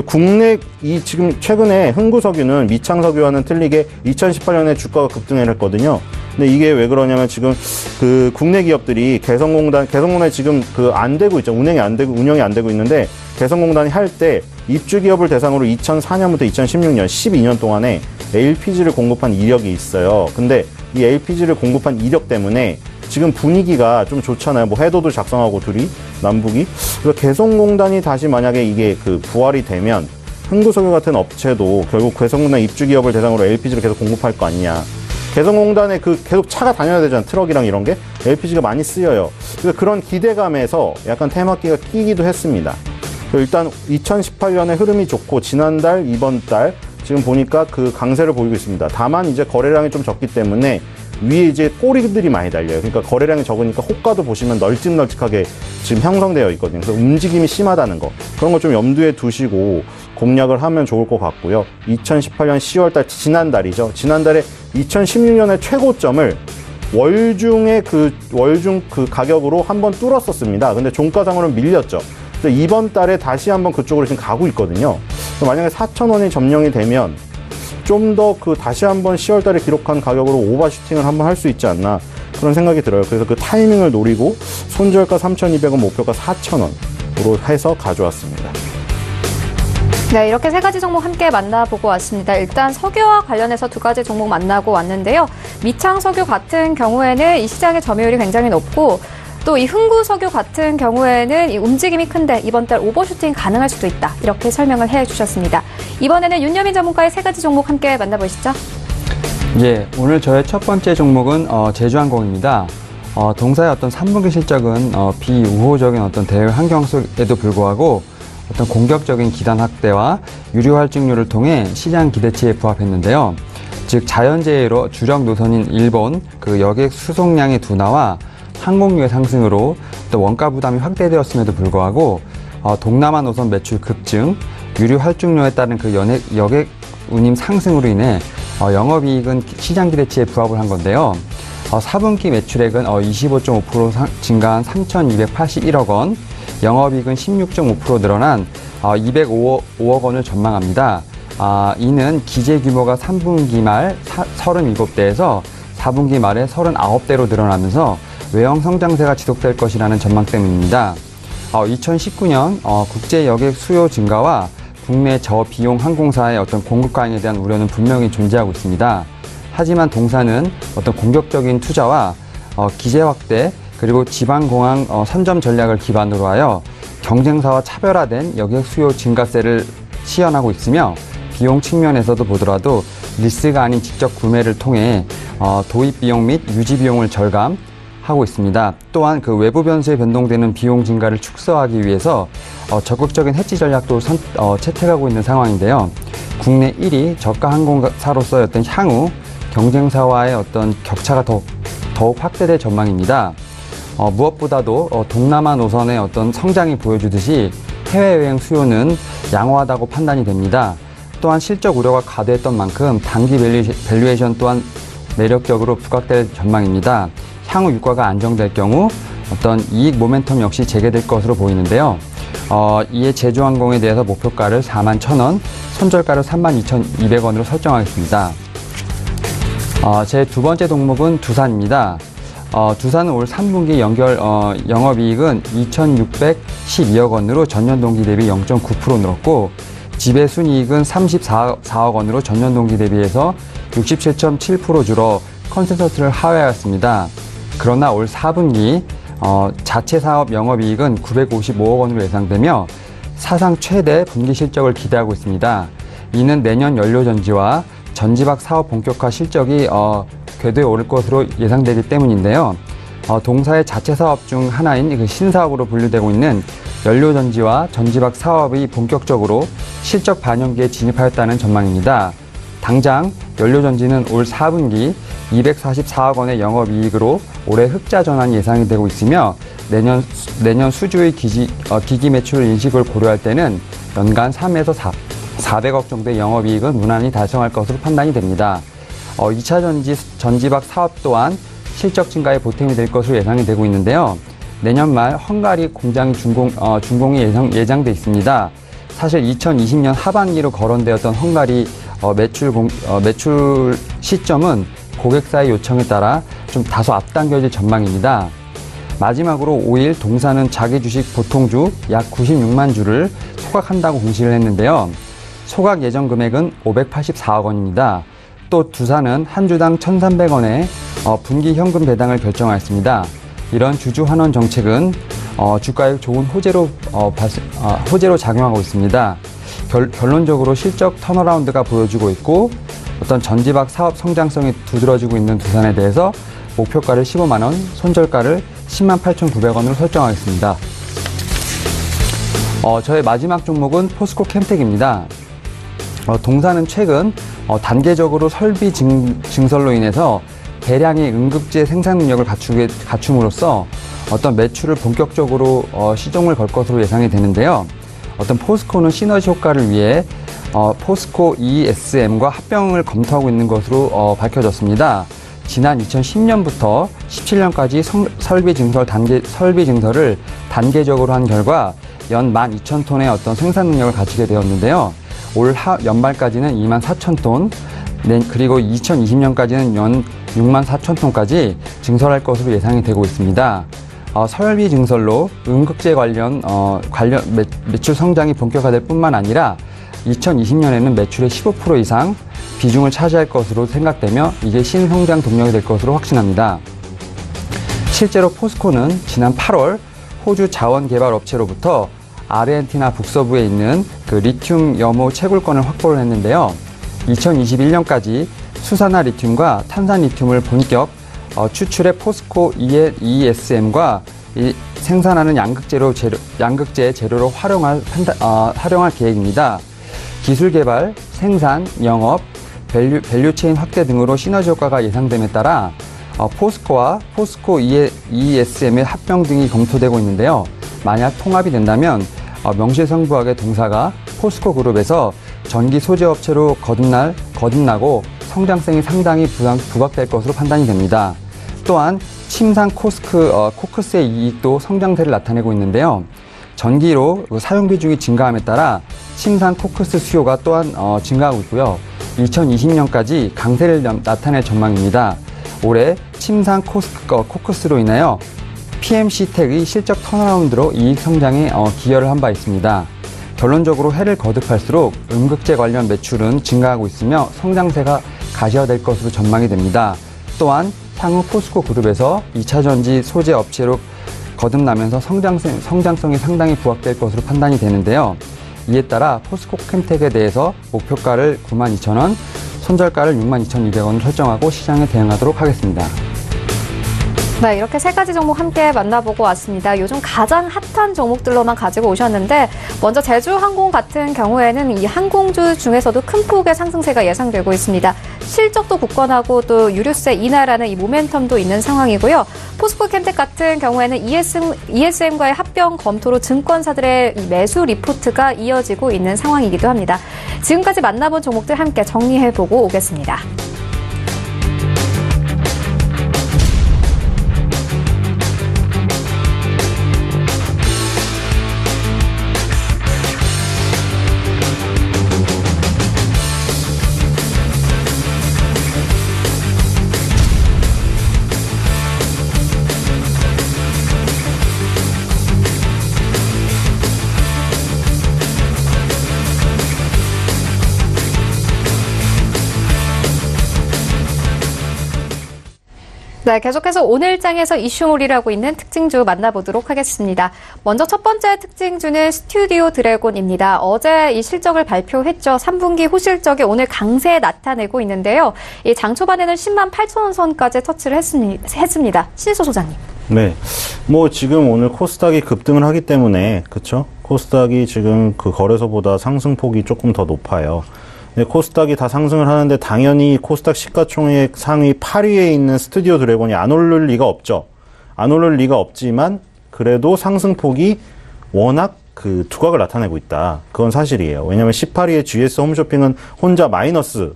국내 지금 최근에 흥구석유는 미창석유와는 틀리게 2018년에 주가가 급등했거든요. 근데 이게 왜 그러냐면 지금 그 국내 기업들이 개성공단이 지금 안 되고 있죠. 운영이 안 되고 있는데, 개성공단이 할 때 입주 기업을 대상으로 2004년부터 2016년 12년 동안에 LPG를 공급한 이력이 있어요. 근데 이 LPG를 공급한 이력 때문에 지금 분위기가 좀 좋잖아요. 해도도 작성하고 둘이, 남북이. 그래서 개성공단이 다시 만약에 이게 부활이 되면 흥구석유 같은 업체도 결국 개성공단 입주 기업을 대상으로 LPG를 계속 공급할 거 아니냐. 개성공단에 계속 차가 다녀야 되잖아요. 트럭이랑 이런 게. LPG가 많이 쓰여요. 그래서 그런 기대감에서 약간 테마기가 끼기도 했습니다. 일단 2018년에 흐름이 좋고, 지난달, 이번 달, 지금 보니까 강세를 보이고 있습니다. 다만 이제 거래량이 좀 적기 때문에 위에 이제 꼬리들이 많이 달려요. 그러니까 거래량이 적으니까 호가도 보시면 널찍널찍하게 지금 형성되어 있거든요. 그래서 움직임이 심하다는 거. 그런 거 좀 염두에 두시고 공략을 하면 좋을 것 같고요. 2018년 10월달, 지난달이죠. 지난달에 2016년의 최고점을 월중 가격으로 한번 뚫었었습니다. 근데 종가상으로는 밀렸죠. 이번 달에 다시 한번 그쪽으로 지금 가고 있거든요. 만약에 4,000원이 점령이 되면 좀 더 다시 한번 10월 달에 기록한 가격으로 오버슈팅을 한번 할 수 있지 않나, 그런 생각이 들어요. 그래서 그 타이밍을 노리고 손절가 3,200원, 목표가 4,000원으로 해서 가져왔습니다. 네, 이렇게 세 가지 종목 함께 만나보고 왔습니다. 일단 석유와 관련해서 두 가지 종목 만나고 왔는데요. 미창석유 같은 경우에는 이 시장의 점유율이 굉장히 높고 또 이 흥구석유 같은 경우에는 이 움직임이 큰데 이번 달 오버슈팅 가능할 수도 있다. 이렇게 설명을 해주셨습니다. 이번에는 윤여민 전문가의 세 가지 종목 함께 만나보시죠. 예, 오늘 저의 첫 번째 종목은 제주항공입니다. 동사의 어떤 3분기 실적은 비우호적인 어떤 대외 환경 속에도 불구하고 어떤 공격적인 기단 확대와 유료 할증률을 통해 시장 기대치에 부합했는데요. 즉 자연재해로 주력 노선인 일본 그 여객 수송량의 둔화와 항공료의 상승으로 또 원가 부담이 확대되었음에도 불구하고 동남아 노선 매출 급증, 유류 할증료에 따른 그 여객 운임 상승으로 인해 영업이익은 시장 기대치에 부합을 한 건데요. 4분기 매출액은 25.5% 증가한 3,281억 원, 영업이익은 16.5% 늘어난 205억 원을 전망합니다. 이는 기재 규모가 3분기 말 37대에서 4분기 말에 39대로 늘어나면서 외형 성장세가 지속될 것이라는 전망 때문입니다. 2019년 국제 여객 수요 증가와 국내 저비용 항공사의 어떤 공급 과잉에 대한 우려는 분명히 존재하고 있습니다. 하지만 동사는 어떤 공격적인 투자와 기재 확대 그리고 지방공항 선점 전략을 기반으로 하여 경쟁사와 차별화된 여객 수요 증가세를 시현하고 있으며 비용 측면에서도 보더라도 리스가 아닌 직접 구매를 통해 도입 비용 및 유지 비용을 절감하고 있습니다. 또한 그 외부 변수에 변동되는 비용 증가를 축소하기 위해서 적극적인 해지 전략도 채택하고 있는 상황인데요. 국내 1위 저가 항공사로서의 어떤 향후 경쟁사와의 어떤 격차가 더욱 확대될 전망입니다. 무엇보다도 동남아 노선의 어떤 성장이 보여주듯이 해외여행 수요는 양호하다고 판단이 됩니다. 또한 실적 우려가 과대했던 만큼 단기 밸류에이션 또한 매력적으로 부각될 전망입니다. 향후 유가가 안정될 경우 어떤 이익 모멘텀 역시 재개될 것으로 보이는데요. 이에 제주항공에 대해서 목표가를 41,000원, 손절가를 32,200원으로 설정하겠습니다. 제 두 번째 종목은 두산입니다. 두산은 올 3분기 영업이익은 2,612억 원으로 전년 동기 대비 0.9% 늘었고 지배순이익은 34억 원으로 전년 동기 대비해서 67.7% 줄어 컨센서스를 하회하였습니다. 그러나 올 4분기 자체 사업 영업이익은 955억 원으로 예상되며 사상 최대 분기 실적을 기대하고 있습니다. 이는 내년 연료전지와 전지박 사업 본격화 실적이 궤도에 오를 것으로 예상되기 때문인데요. 동사의 자체 사업 중 하나인 그 신사업으로 분류되고 있는 연료전지와 전지박 사업이 본격적으로 실적 반영기에 진입하였다는 전망입니다. 당장 연료전지는 올 4분기 244억 원의 영업이익으로 올해 흑자 전환이 예상이 되고 있으며 내년 수주의 기기 매출 인식을 고려할 때는 연간 3에서 400억 정도의 영업이익은 무난히 달성할 것으로 판단이 됩니다. 2차 전지박 사업 또한 실적 증가에 보탬이 될 것으로 예상이 되고 있는데요. 내년 말 헝가리 공장 준공이 예정돼 있습니다. 사실 2020년 하반기로 거론되었던 헝가리 매출 시점은 고객사의 요청에 따라 좀 다소 앞당겨질 전망입니다. 마지막으로 5일 동사는 자기 주식 보통주 약 96만 주를 소각한다고 공시를 했는데요. 소각 예정 금액은 584억 원입니다. 또 두산은 한 주당 1,300원의 분기 현금 배당을 결정하였습니다. 이런 주주 환원 정책은 주가에 좋은 호재로 작용하고 있습니다. 결론적으로 실적 턴어라운드가 보여주고 있고 어떤 전지박 사업 성장성이 두드러지고 있는 두산에 대해서 목표가를 15만 원, 손절가를 10만 8,900원으로 설정하겠습니다. 저의 마지막 종목은 포스코 캠텍입니다. 동사는 최근 단계적으로 설비 증설로 인해서 대량의 응급제 생산 능력을 갖춤으로써 어떤 매출을 본격적으로 시종을 걸 것으로 예상이 되는데요. 어떤 포스코는 시너지 효과를 위해 포스코 ESM과 합병을 검토하고 있는 것으로 밝혀졌습니다. 지난 2010년부터 17년까지 설비 증설을 단계적으로 한 결과 연 12,000톤의 어떤 생산 능력을 갖추게 되었는데요. 올 연말까지는 24,000톤, 그리고 2020년까지는 연 64,000톤까지 증설할 것으로 예상이 되고 있습니다. 설비 증설로 응급제 관련 매출 성장이 본격화될 뿐만 아니라 2020년에는 매출의 15% 이상, 비중을 차지할 것으로 생각되며 이게 신성장 동력이 될 것으로 확신합니다. 실제로 포스코는 지난 8월 호주 자원개발업체로부터 아르헨티나 북서부에 있는 그 리튬 염호 채굴권을 확보를 했는데요. 2021년까지 수산화 리튬과 탄산 리튬을 본격 추출해 포스코 ESM과 생산하는 양극재 재료로 활용할 계획입니다. 기술 개발, 생산, 영업, 밸류체인 확대 등으로 시너지 효과가 예상됨에 따라 포스코와 포스코 ESM의 합병 등이 검토되고 있는데요. 만약 통합이 된다면 명실상부하게 동사가 포스코 그룹에서 전기 소재 업체로 거듭나고 성장성이 상당히 부각될 것으로 판단이 됩니다. 또한 침상 코크스의 이익도 성장세를 나타내고 있는데요. 전기로 사용 비중이 증가함에 따라 침상 코크스 수요가 또한 증가하고 있고요. 2020년까지 강세를 나타낼 전망입니다. 올해 침상 코크스로 인하여 PMC텍의 실적 턴어라운드로 이익 성장에 기여를 한 바 있습니다. 결론적으로 해를 거듭할수록 음극재 관련 매출은 증가하고 있으며 성장세가 가시화될 것으로 전망이 됩니다. 또한 향후 포스코 그룹에서 2차 전지 소재 업체로 거듭나면서 성장성이 상당히 부각될 것으로 판단이 되는데요. 이에 따라 포스코 캠텍에 대해서 목표가를 92,000원, 손절가를 62,200원을 설정하고 시장에 대응하도록 하겠습니다. 네, 이렇게 세 가지 종목 함께 만나보고 왔습니다. 요즘 가장 핫한 종목들로만 가지고 오셨는데 먼저 제주항공 같은 경우에는 이 항공주 중에서도 큰 폭의 상승세가 예상되고 있습니다. 실적도 굳건하고 또 유류세 인하라는 이 모멘텀도 있는 상황이고요. 포스코 캠텍 같은 경우에는 ESM과의 합병 검토로 증권사들의 이 매수 리포트가 이어지고 있는 상황이기도 합니다. 지금까지 만나본 종목들 함께 정리해보고 오겠습니다. 네, 계속해서 오늘장에서 이슈몰이라고 있는 특징주 만나보도록 하겠습니다. 먼저 첫 번째 특징주는 스튜디오 드래곤입니다. 어제 이 실적을 발표했죠. 3분기 호실적이 오늘 강세 나타내고 있는데요. 이 장 초반에는 10만 8천 원 선까지 터치를 했습니다. 신소 소장님. 네, 뭐 지금 오늘 코스닥이 급등을 하기 때문에 그렇죠? 코스닥이 지금 그 거래소보다 상승폭이 조금 더 높아요. 네, 코스닥이 다 상승을 하는데 당연히 코스닥 시가총액 상위 8위에 있는 스튜디오 드래곤이 안 오를 리가 없죠. 안 오를 리가 없지만 그래도 상승폭이 워낙 그 두각을 나타내고 있다. 그건 사실이에요. 왜냐하면 18위의 GS 홈쇼핑은 혼자 마이너스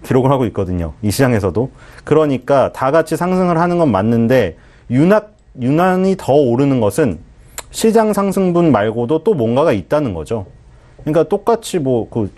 기록을 하고 있거든요. 이 시장에서도. 그러니까 다 같이 상승을 하는 건 맞는데 유난히 더 오르는 것은 시장 상승분 말고도 또 뭔가가 있다는 거죠. 그러니까 똑같이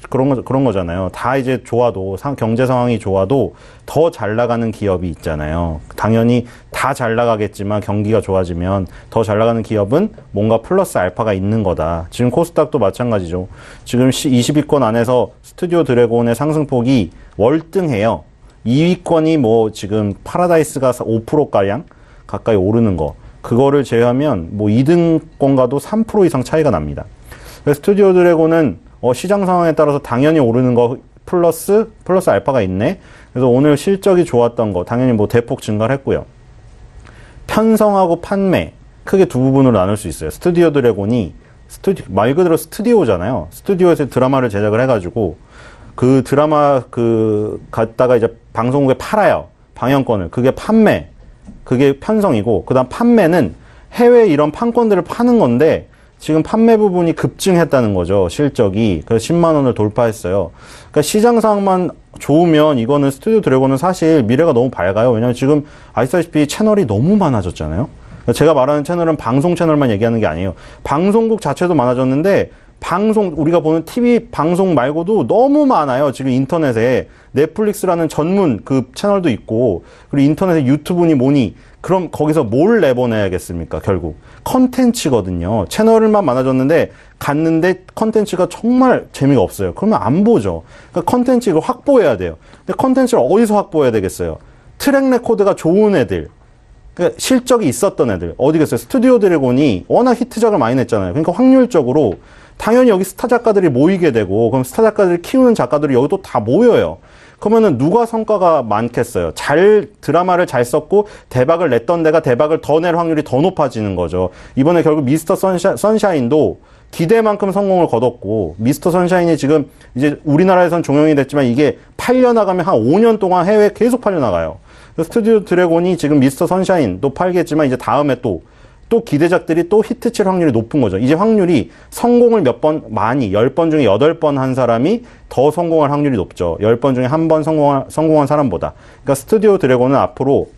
그런 거잖아요. 다 이제 좋아도, 경제 상황이 좋아도 더 잘 나가는 기업이 있잖아요. 당연히 다 잘 나가겠지만 경기가 좋아지면 더 잘 나가는 기업은 뭔가 플러스 알파가 있는 거다. 지금 코스닥도 마찬가지죠. 지금 20위권 안에서 스튜디오 드래곤의 상승폭이 월등해요. 2위권이 뭐 지금 파라다이스가 5%가량 가까이 오르는 거. 그거를 제외하면 뭐 2등권과도 3% 이상 차이가 납니다. 스튜디오 드래곤은 시장 상황에 따라서 당연히 오르는 거 플러스 알파가 있네. 그래서 오늘 실적이 좋았던 거 당연히 뭐 대폭 증가를 했고요. 편성하고 판매 크게 두 부분으로 나눌 수 있어요. 스튜디오 드래곤이 말 그대로 스튜디오잖아요. 스튜디오에서 드라마를 제작을 해가지고 그 드라마 갖다가 이제 방송국에 팔아요. 방영권을. 그게 판매, 그게 편성이고 그다음 판매는 해외 이런 판권들을 파는 건데. 지금 판매 부분이 급증했다는 거죠. 실적이. 그래서 10만 원을 돌파했어요. 그러니까 시장 상황만 좋으면 이거는 스튜디오 드래곤은 사실 미래가 너무 밝아요. 왜냐하면 지금 아시다시피 채널이 너무 많아졌잖아요. 그러니까 제가 말하는 채널은 방송 채널만 얘기하는 게 아니에요. 방송국 자체도 많아졌는데 방송, 우리가 보는 TV 방송 말고도 너무 많아요. 지금 인터넷에 넷플릭스라는 전문 그 채널도 있고, 그리고 인터넷에 유튜브니 뭐니, 그럼 거기서 뭘 내보내야겠습니까? 결국 컨텐츠거든요. 채널만 많아졌는데 갔는데 컨텐츠가 정말 재미가 없어요. 그러면 안 보죠. 그러니까 컨텐츠 이걸 확보해야 돼요. 근데 컨텐츠를 어디서 확보해야 되겠어요? 트랙 레코드가 좋은 애들, 그러니까 실적이 있었던 애들 어디겠어요? 스튜디오 드래곤이 워낙 히트작을 많이 냈잖아요. 그러니까 확률적으로 당연히 여기 스타 작가들이 모이게 되고, 그럼 스타 작가들을 키우는 작가들이 여기 또 다 모여요. 그러면은 누가 성과가 많겠어요? 드라마를 잘 썼고 대박을 냈던 데가 대박을 더 낼 확률이 더 높아지는 거죠. 이번에 결국 미스터 선샤인도 기대만큼 성공을 거뒀고, 미스터 선샤인이 지금 이제 우리나라에선 종영이 됐지만 이게 팔려나가면 한 5년 동안 해외에 계속 팔려나가요. 스튜디오 드래곤이 지금 미스터 선샤인도 팔겠지만 이제 다음에 또 기대작들이 또 히트칠 확률이 높은 거죠. 이제 확률이 성공을 몇 번, 많이 10번 중에 8번 한 사람이 더 성공할 확률이 높죠. 10번 중에 한 번 성공한 사람보다. 그러니까 스튜디오 드래곤은 앞으로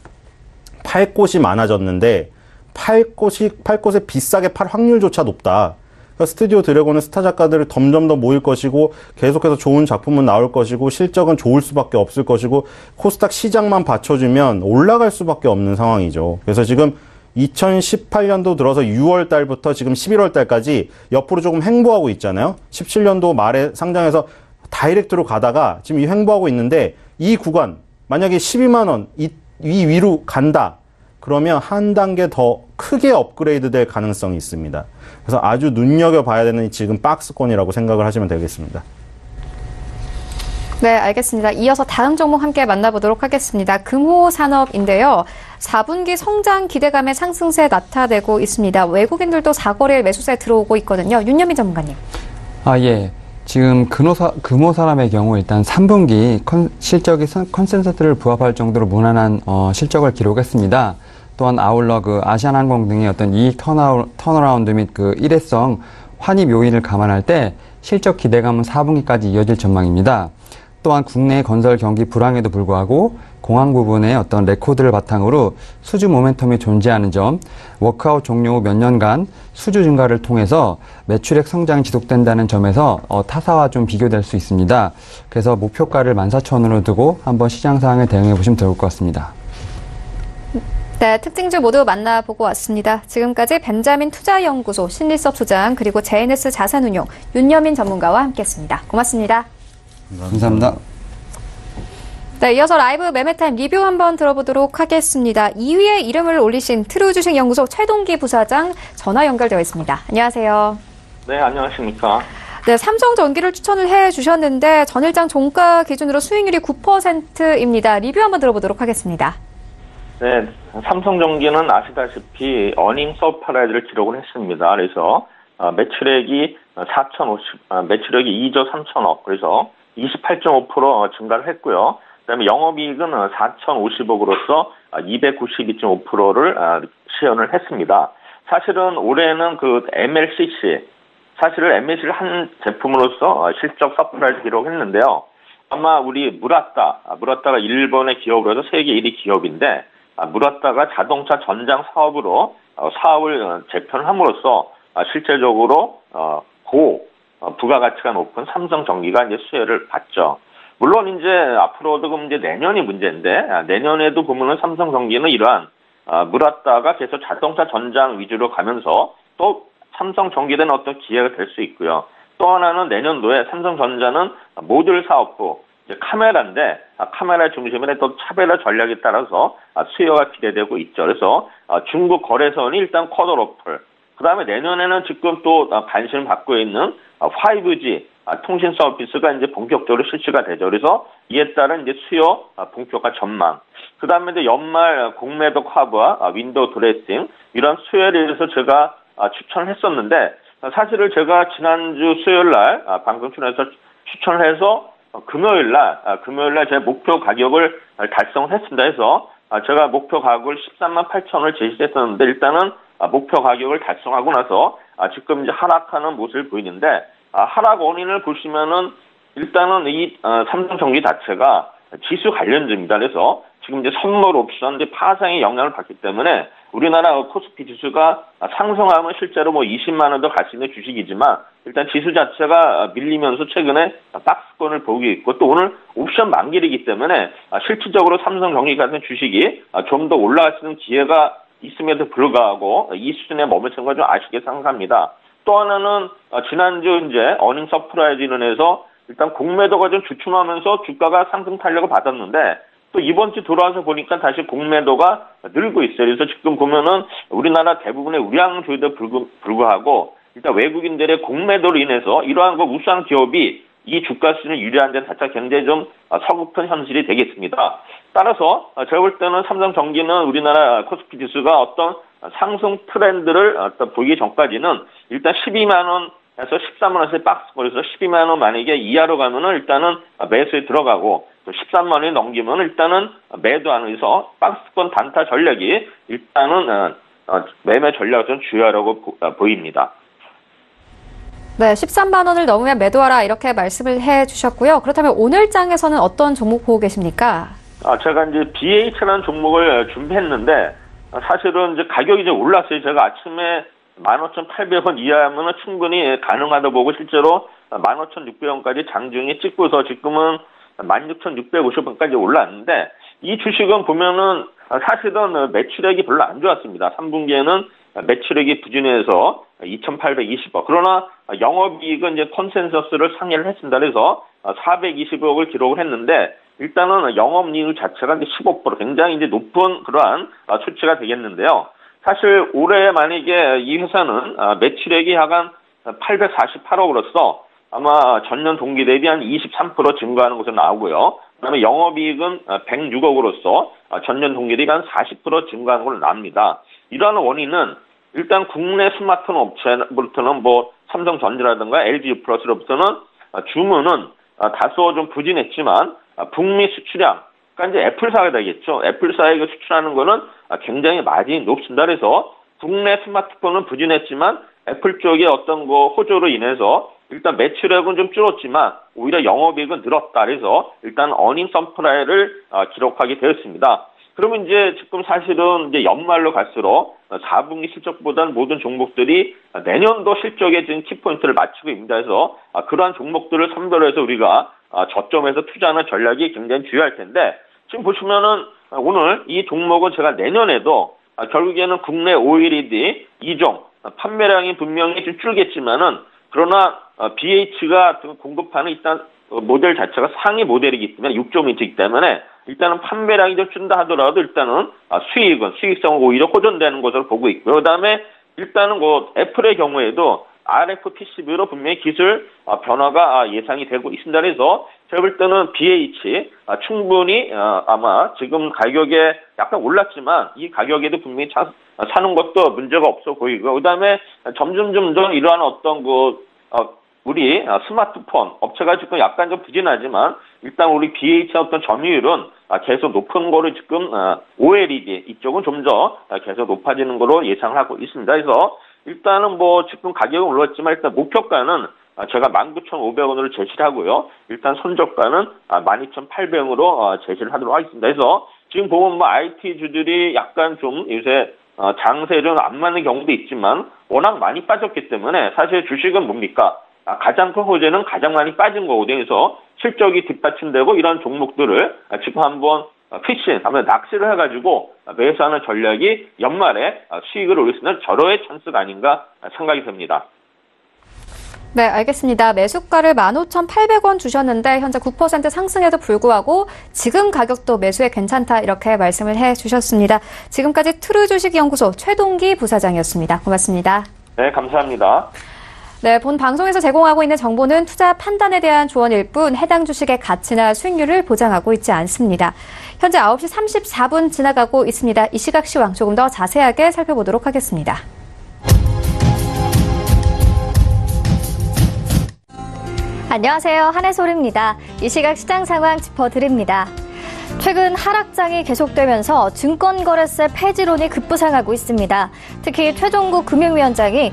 팔 곳이 많아졌는데 팔 곳에 비싸게 팔 확률조차 높다. 그러니까 스튜디오 드래곤은 스타 작가들을 점점 더 모일 것이고, 계속해서 좋은 작품은 나올 것이고, 실적은 좋을 수밖에 없을 것이고, 코스닥 시장만 받쳐주면 올라갈 수밖에 없는 상황이죠. 그래서 지금 2018년도 들어서 6월 달부터 지금 11월 달까지 옆으로 조금 횡보하고 있잖아요. 17년도 말에 상장해서 다이렉트로 가다가 지금 이 횡보하고 있는데, 이 구간 만약에 12만 원 이 위로 간다. 그러면 한 단계 더 크게 업그레이드 될 가능성이 있습니다. 그래서 아주 눈여겨봐야 되는 지금 박스권이라고 생각을 하시면 되겠습니다. 네, 알겠습니다. 이어서 다음 종목 함께 만나보도록 하겠습니다. 금호산업인데요. 4분기 성장 기대감의 상승세 나타내고 있습니다. 외국인들도 사거리에 매수세 들어오고 있거든요. 윤여민 전문가님. 예. 지금 금호산업의 경우 일단 3분기 실적이 컨센서스를 부합할 정도로 무난한 실적을 기록했습니다. 또한 아울러 그 아시아나항공 등의 어떤 이익 턴어라운드 및 그 일회성 환입 요인을 감안할 때 실적 기대감은 4분기까지 이어질 전망입니다. 또한 국내 건설 경기 불황에도 불구하고 공항 부분의 어떤 레코드를 바탕으로 수주 모멘텀이 존재하는 점, 워크아웃 종료 후 몇 년간 수주 증가를 통해서 매출액 성장이 지속된다는 점에서 타사와 좀 비교될 수 있습니다. 그래서 목표가를 14,000원으로 두고 한번 시장 상황에 대응해 보시면 좋을 것 같습니다. 네, 특징주 모두 만나보고 왔습니다. 지금까지 벤자민 투자연구소 신리섭 소장, 그리고 JNS 자산운용 윤여민 전문가와 함께했습니다. 고맙습니다. 감사합니다. 네, 이어서 라이브 매매타임 리뷰 한번 들어보도록 하겠습니다. 2위에 이름을 올리신 트루주식연구소 최동기 부사장 전화 연결되어 있습니다. 안녕하세요. 네, 안녕하십니까. 네, 삼성전기를 추천을 해주셨는데 전일장 종가 기준으로 수익률이 9%입니다. 리뷰 한번 들어보도록 하겠습니다. 네, 삼성전기는 아시다시피 어닝 서프라이즈를 기록을 했습니다. 그래서 매출액이 2조 3천억, 그래서 28.5% 증가를 했고요. 그다음에 영업이익은 4,050억으로서 292.5%를 시현을 했습니다. 사실은 올해는 그 MLCC, 사실은 MLC를 한 제품으로서 실적 서프라이즈 기록했는데요. 아마 우리 무라타가 일본의 기업으로서 세계 1위 기업인데, 무라타가 자동차 전장 사업으로 사업을 재편함으로써 실제적으로 부가가치가 높은 삼성전기가 이제 수혜를 받죠. 물론 이제 앞으로도 이제 내년이 문제인데, 내년에도 보면은 삼성전기는 이러한 무라타가 계속 자동차 전장 위주로 가면서 또 삼성전기된 어떤 기회가 될 수 있고요. 또 하나는 내년도에 삼성전자는 모듈 사업부, 이제 카메라인데, 카메라 중심의 또 차별화 전략에 따라서 수요가 기대되고 있죠. 그래서 중국 거래선이 일단 쿼드러플, 그 다음에 내년에는 지금 또 관심을 받고 있는 5G 통신 서비스가 이제 본격적으로 실시가 되죠. 그래서 이에 따른 이제 수요 본격화 전망. 그 다음에 이제 연말 공매도 커브와 윈도우 드레싱, 이런 수요에 대해서 제가 추천을 했었는데, 사실은 제가 지난주 수요일 날 방송 출연해서 추천을 해서 금요일 날 제 목표 가격을 달성을 했습니다. 해서 제가 목표 가격을 13만 8천원을 제시했었는데, 일단은 목표 가격을 달성하고 나서 지금 이제 하락하는 모습을 보이는데, 하락 원인을 보시면은 일단은 이 삼성전기 자체가 지수 관련주입니다. 그래서 지금 이제 선물 옵션 이제 파상의 영향을 받기 때문에 우리나라 코스피 지수가 상승하면 실제로 뭐 20만 원도 갈 수 있는 주식이지만 일단 지수 자체가 밀리면서 최근에 박스권을 보이고 있고 또 오늘 옵션 만기이기 때문에 실질적으로 삼성전기 같은 주식이 좀 더 올라갈 수 있는 기회가 있음에도 불구하고 이 수준에 머무르는 건 좀 아쉽게 생각합니다. 또 하나는 지난주 이제 어닝 서프라이즈 인해서 일단 공매도가 좀 주춤하면서 주가가 상승 탄력을 받았는데 또 이번 주 돌아와서 보니까 다시 공매도가 늘고 있어요. 그래서 지금 보면은 우리나라 대부분의 우량주에도 불구하고 일단 외국인들의 공매도로 인해서 이러한 우수한 기업이 이 주가 수준을 유리한 데는 자체가 굉장히 좀 서글픈 현실이 되겠습니다. 따라서 제가 볼 때는 삼성전기는 우리나라 코스피 지수가 어떤 상승 트렌드를 보이기 전까지는 일단 12만 원에서 13만 원에서 박스권에서 12만 원 만약에 이하로 가면은 일단은 매수에 들어가고 또 13만 원이 넘기면 일단은 매도 안에서 박스권 단타 전략이 일단은 매매 전략을 좀 주의하라고 보입니다. 네, 13만 원을 넘으면 매도하라 이렇게 말씀을 해주셨고요. 그렇다면 오늘 장에서는 어떤 종목 보고 계십니까? 제가 이제 BH라는 종목을 준비했는데 사실은 이제 가격이 이제 올랐어요. 제가 아침에 15,800원 이하면은 충분히 가능하다 보고 실제로 15,600원까지 장중에 찍고서 지금은 16,650원까지 올랐는데 이 주식은 보면은 사실은 매출액이 별로 안 좋았습니다. 3분기에는 매출액이 부진해서 2,820억. 그러나 영업이익은 이제 컨센서스를 상회를 했습니다. 그래서 420억을 기록을 했는데 일단은 영업이익 자체가 이제 15% 굉장히 이제 높은 그러한 수치가 되겠는데요. 사실 올해 만약에 이 회사는 매출액이 약 848억으로서 아마 전년 동기 대비 한 23% 증가하는 것으로 나오고요. 그다음에 영업이익은 106억으로서 전년 동기 대비 한 40% 증가하는 걸로 나옵니다. 이러한 원인은 일단 국내 스마트폰 업체부터는 뭐 삼성전자라든가 LG 플러스로부터는 주문은 다소 좀 부진했지만 북미 수출량, 그러니까 이제 애플사가 되겠죠. 애플사에게 수출하는 거는 굉장히 마진이 높습니다. 그래서 국내 스마트폰은 부진했지만 애플 쪽의 어떤 호조로 인해서 일단 매출액은 좀 줄었지만 오히려 영업이익은 늘었다. 그래서 일단 어닝 서프라이를 기록하게 되었습니다. 그러면 이제 지금 사실은 이제 연말로 갈수록 4분기 실적보다는 모든 종목들이 내년도 실적에 지금 키포인트를 맞추고 있습니다. 그래서 그러한 종목들을 선별해서 우리가 저점에서 투자하는 전략이 굉장히 중요할 텐데 지금 보시면은 오늘 이 종목은 제가 내년에도 결국에는 국내 OLED 2종 판매량이 분명히 좀 줄겠지만은 그러나 BH가 공급하는 일단 모델 자체가 상위 모델이기 때문에 6.2이기 때문에 일단은 판매량이 좀 준다 하더라도 일단은 수익성은 오히려 호전되는 것으로 보고 있고요. 그다음에 일단은 애플의 경우에도 RF PCB로 분명히 기술 변화가 예상이 되고 있습니다. 그래서 제가 볼 때는 BH 충분히 아마 지금 가격에 약간 올랐지만 이 가격에도 분명히 사는 것도 문제가 없어 보이고 그다음에 점점 이러한 어떤 우리 스마트폰 업체가 지금 약간 좀 부진하지만 일단 우리 BH의 어떤 점유율은 계속 높은 거를 지금 OLED 이쪽은 좀 더 계속 높아지는 거로 예상을 하고 있습니다. 그래서 일단은 지금 가격은 올랐지만 일단 목표가는 제가 19,500원으로 제시를 하고요. 일단 손절가는 12,800원으로 제시를 하도록 하겠습니다. 그래서 지금 보면 IT주들이 약간 좀 요새 장세에 좀 안 맞는 경우도 있지만 워낙 많이 빠졌기 때문에 사실 주식은 뭡니까? 가장 큰 호재는 가장 많이 빠진 거거든요. 그래서 실적이 뒷받침되고 이런 종목들을 지금 한번 한번 낚시를 해가지고 매수하는 전략이 연말에 수익을 올릴 수 있는 절호의 찬스가 아닌가 생각이 듭니다. 네, 알겠습니다. 매수가를 15,800원 주셨는데 현재 9% 상승에도 불구하고 지금 가격도 매수에 괜찮다 이렇게 말씀을 해주셨습니다. 지금까지 트루주식연구소 최동기 부사장이었습니다. 고맙습니다. 네, 감사합니다. 네, 본 방송에서 제공하고 있는 정보는 투자 판단에 대한 조언일 뿐 해당 주식의 가치나 수익률을 보장하고 있지 않습니다. 현재 9시 34분 지나가고 있습니다. 이 시각 시황 조금 더 자세하게 살펴보도록 하겠습니다. 안녕하세요. 한혜솔입니다. 이 시각 시장 상황 짚어드립니다. 최근 하락장이 계속되면서 증권거래세 폐지론이 급부상하고 있습니다. 특히 최종구 금융위원장이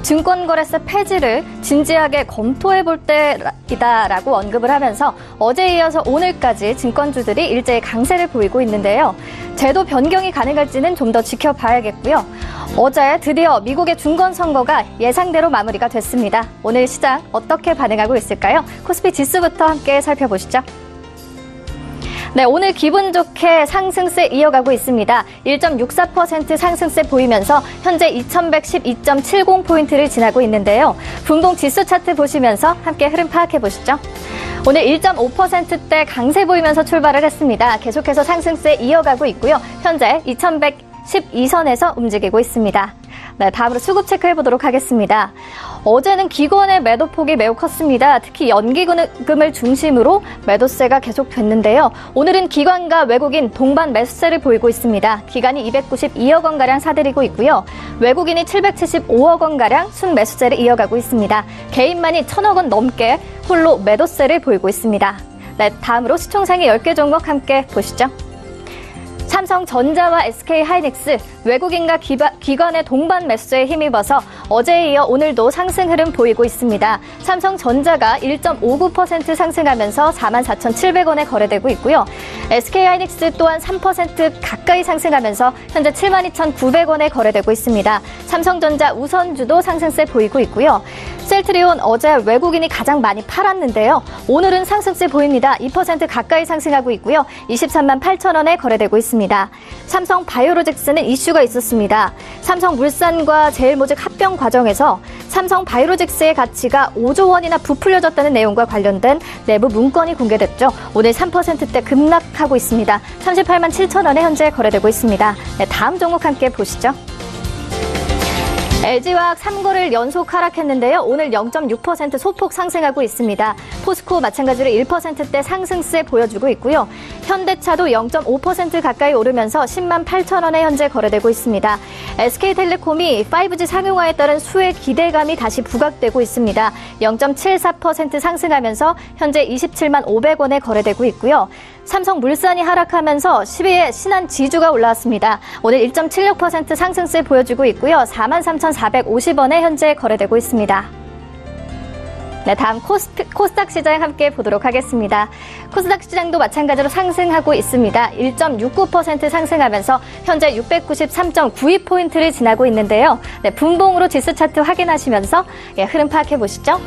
증권거래세 폐지를 진지하게 검토해볼 때이다라고 언급을 하면서 어제에 이어서 오늘까지 증권주들이 일제히 강세를 보이고 있는데요. 제도 변경이 가능할지는 좀 더 지켜봐야겠고요. 어제 드디어 미국의 중간선거가 예상대로 마무리가 됐습니다. 오늘 시장 어떻게 반응하고 있을까요? 코스피 지수부터 함께 살펴보시죠. 네, 오늘 기분 좋게 상승세 이어가고 있습니다. 1.64% 상승세 보이면서 현재 2112.70포인트를 지나고 있는데요. 분봉 지수 차트 보시면서 함께 흐름 파악해 보시죠. 오늘 1.5%대 강세 보이면서 출발을 했습니다. 계속해서 상승세 이어가고 있고요. 현재 2112선에서 움직이고 있습니다. 네, 다음으로 수급 체크해 보도록 하겠습니다. 어제는 기관의 매도폭이 매우 컸습니다. 특히 연기금을 중심으로 매도세가 계속됐는데요. 오늘은 기관과 외국인 동반 매수세를 보이고 있습니다. 기관이 292억 원가량 사들이고 있고요. 외국인이 775억 원가량 순매수세를 이어가고 있습니다. 개인만이 1,000억 원 넘게 홀로 매도세를 보이고 있습니다. 네, 다음으로 시총상위 10개 종목 함께 보시죠. 삼성전자와 SK하이닉스, 외국인과 기관의 동반 매수에 힘입어서 어제에 이어 오늘도 상승 흐름 보이고 있습니다. 삼성전자가 1.59% 상승하면서 44,700원에 거래되고 있고요. SK하이닉스 또한 3% 가까이 상승하면서 현재 72,900원에 거래되고 있습니다. 삼성전자 우선주도 상승세 보이고 있고요. 셀트리온 어제 외국인이 가장 많이 팔았는데요. 오늘은 상승세 보입니다. 2% 가까이 상승하고 있고요. 23만 8천원에 거래되고 있습니다. 삼성 바이오로직스는 이슈가 있었습니다. 삼성물산과 제일모직 합병 과정에서 삼성 바이오로직스의 가치가 5조 원이나 부풀려졌다는 내용과 관련된 내부 문건이 공개됐죠. 오늘 3%대 급락하고 있습니다. 38만 7천원에 현재 거래되고 있습니다. 네, 다음 종목 함께 보시죠. LG화학 3거래일 연속 하락했는데요. 오늘 0.6% 소폭 상승하고 있습니다. 포스코 마찬가지로 1%대 상승세 보여주고 있고요. 현대차도 0.5% 가까이 오르면서 10만 8천원에 현재 거래되고 있습니다. SK텔레콤이 5G 상용화에 따른 수혜 기대감이 다시 부각되고 있습니다. 0.74% 상승하면서 현재 27만 500원에 거래되고 있고요. 삼성물산이 하락하면서 10위에 신한지주가 올라왔습니다. 오늘 1.76% 상승세 보여주고 있고요. 43,450원에 현재 거래되고 있습니다. 네, 다음 코스닥 시장 함께 보도록 하겠습니다. 코스닥 시장도 마찬가지로 상승하고 있습니다. 1.69% 상승하면서 현재 693.92포인트를 지나고 있는데요. 네, 분봉으로 지수 차트 확인하시면서 흐름 파악해 보시죠.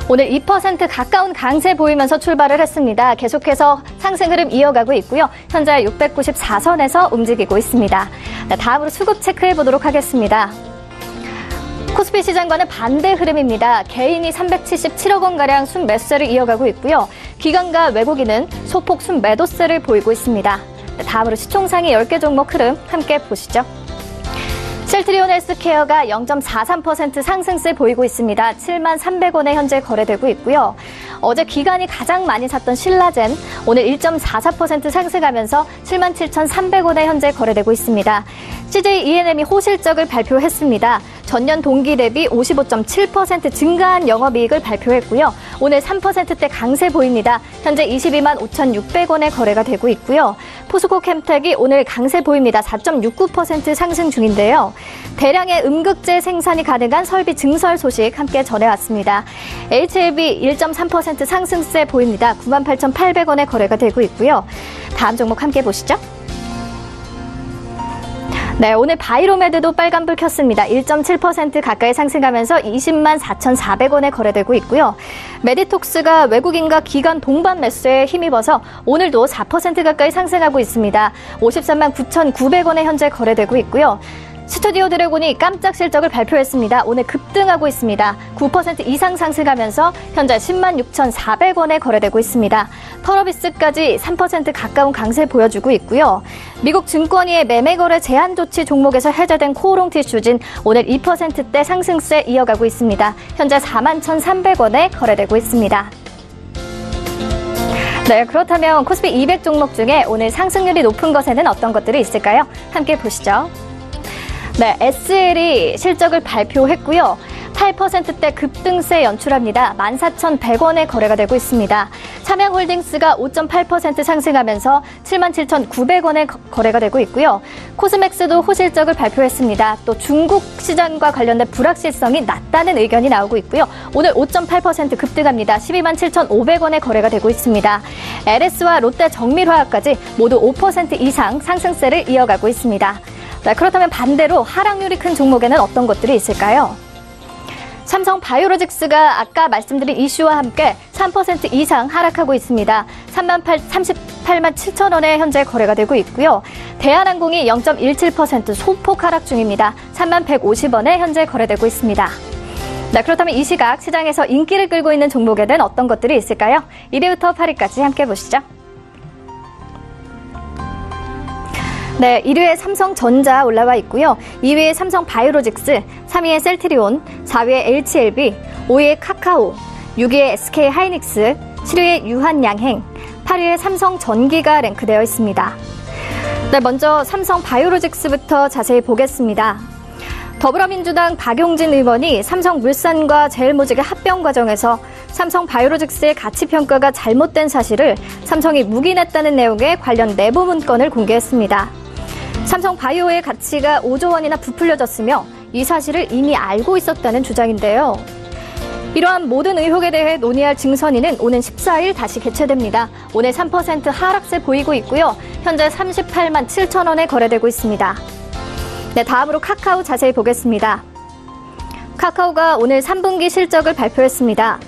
오늘 2% 가까운 강세 보이면서 출발을 했습니다. 계속해서 상승 흐름 이어가고 있고요. 현재 694선에서 움직이고 있습니다. 네, 다음으로 수급 체크해 보도록 하겠습니다. 코스피 시장과는 반대 흐름입니다. 개인이 377억 원가량 순매수세를 이어가고 있고요. 기관과 외국인은 소폭 순매도세를 보이고 있습니다. 네, 다음으로 시총상위 10개 종목 흐름 함께 보시죠. 셀트리온 헬스케어가 0.43% 상승세 보이고 있습니다. 7만 300원에 현재 거래되고 있고요. 어제 기관이 가장 많이 샀던 신라젠 오늘 1.44% 상승하면서 7만 7,300원에 현재 거래되고 있습니다. CJ E&M이 호실적을 발표했습니다. 전년 동기 대비 55.7% 증가한 영업이익을 발표했고요. 오늘 3%대 강세 보입니다. 현재 22만 5,600원에 거래가 되고 있고요. 포스코 캠텍이 오늘 강세 보입니다. 4.69% 상승 중인데요. 대량의 음극재 생산이 가능한 설비 증설 소식 함께 전해왔습니다. HLB 1.3% 상승세 보입니다. 98,800원에 거래가 되고 있고요. 다음 종목 함께 보시죠. 네, 오늘 바이로메드도 빨간불 켰습니다. 1.7% 가까이 상승하면서 20만 4,400원에 거래되고 있고요. 메디톡스가 외국인과 기관 동반 매수에 힘입어서 오늘도 4% 가까이 상승하고 있습니다. 53만 9,900원에 현재 거래되고 있고요. 스튜디오 드래곤이 깜짝 실적을 발표했습니다. 오늘 급등하고 있습니다. 9% 이상 상승하면서 현재 10만 6,400원에 거래되고 있습니다. 펄어비스까지 3% 가까운 강세 보여주고 있고요. 미국 증권위의 매매 거래 제한 조치 종목에서 해제된 코오롱 티슈진 오늘 2%대 상승세 이어가고 있습니다. 현재 4만 1,300원에 거래되고 있습니다. 네, 그렇다면 코스피 200 종목 중에 오늘 상승률이 높은 것에는 어떤 것들이 있을까요? 함께 보시죠. 네, SL이 실적을 발표했고요. 8%대 급등세 연출합니다. 14,100원에 거래가 되고 있습니다. 삼양홀딩스가 5.8% 상승하면서 77,900원에 거래가 되고 있고요. 코스맥스도 호실적을 발표했습니다. 또 중국 시장과 관련된 불확실성이 낮다는 의견이 나오고 있고요. 오늘 5.8% 급등합니다. 127,500원에 거래가 되고 있습니다. LS와 롯데 정밀화학까지 모두 5% 이상 상승세를 이어가고 있습니다. 네, 그렇다면 반대로 하락률이 큰 종목에는 어떤 것들이 있을까요? 삼성 바이오로직스가 아까 말씀드린 이슈와 함께 3% 이상 하락하고 있습니다. 38만 7천 원에 현재 거래가 되고 있고요. 대한항공이 0.17% 소폭 하락 중입니다. 3만 150원에 현재 거래되고 있습니다. 네, 그렇다면 이 시각 시장에서 인기를 끌고 있는 종목에는 어떤 것들이 있을까요? 1위부터 8위까지 함께 보시죠. 네, 1위에 삼성전자 올라와 있고요. 2위에 삼성바이오로직스, 3위에 셀트리온, 4위에 HLB, 5위에 카카오, 6위에 SK하이닉스, 7위에 유한양행, 8위에 삼성전기가 랭크되어 있습니다. 네, 먼저 삼성바이오로직스부터 자세히 보겠습니다. 더불어민주당 박용진 의원이 삼성물산과 제일모직의 합병 과정에서 삼성바이오로직스의 가치평가가 잘못된 사실을 삼성이 묵인했다는 내용의 관련 내부 문건을 공개했습니다. 삼성바이오의 가치가 5조 원이나 부풀려졌으며 이 사실을 이미 알고 있었다는 주장인데요. 이러한 모든 의혹에 대해 논의할 증선위는 오는 14일 다시 개최됩니다. 오늘 3% 하락세 보이고 있고요. 현재 38만 7천 원에 거래되고 있습니다. 네, 다음으로 카카오 자세히 보겠습니다. 카카오가 오늘 3분기 실적을 발표했습니다.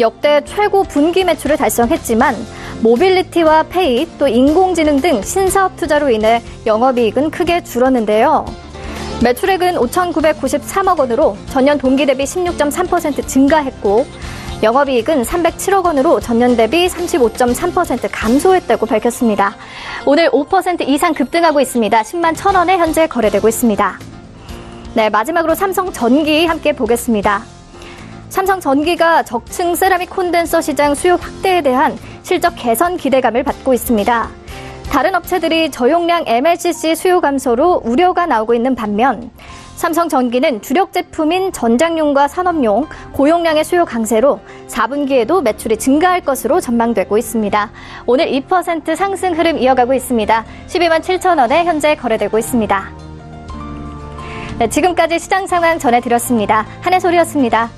역대 최고 분기 매출을 달성했지만 모빌리티와 페이, 또 인공지능 등 신사업 투자로 인해 영업이익은 크게 줄었는데요. 매출액은 5,993억 원으로 전년 동기 대비 16.3% 증가했고 영업이익은 307억 원으로 전년 대비 35.3% 감소했다고 밝혔습니다. 오늘 5% 이상 급등하고 있습니다. 10만 1,000원에 현재 거래되고 있습니다. 네, 마지막으로 삼성전기 함께 보겠습니다. 삼성전기가 적층 세라믹 콘덴서 시장 수요 확대에 대한 실적 개선 기대감을 받고 있습니다. 다른 업체들이 저용량 MLCC 수요 감소로 우려가 나오고 있는 반면 삼성전기는 주력 제품인 전장용과 산업용, 고용량의 수요 강세로 4분기에도 매출이 증가할 것으로 전망되고 있습니다. 오늘 2% 상승 흐름 이어가고 있습니다. 12만 7천 원에 현재 거래되고 있습니다. 네, 지금까지 시장 상황 전해드렸습니다. 한혜솔이었습니다.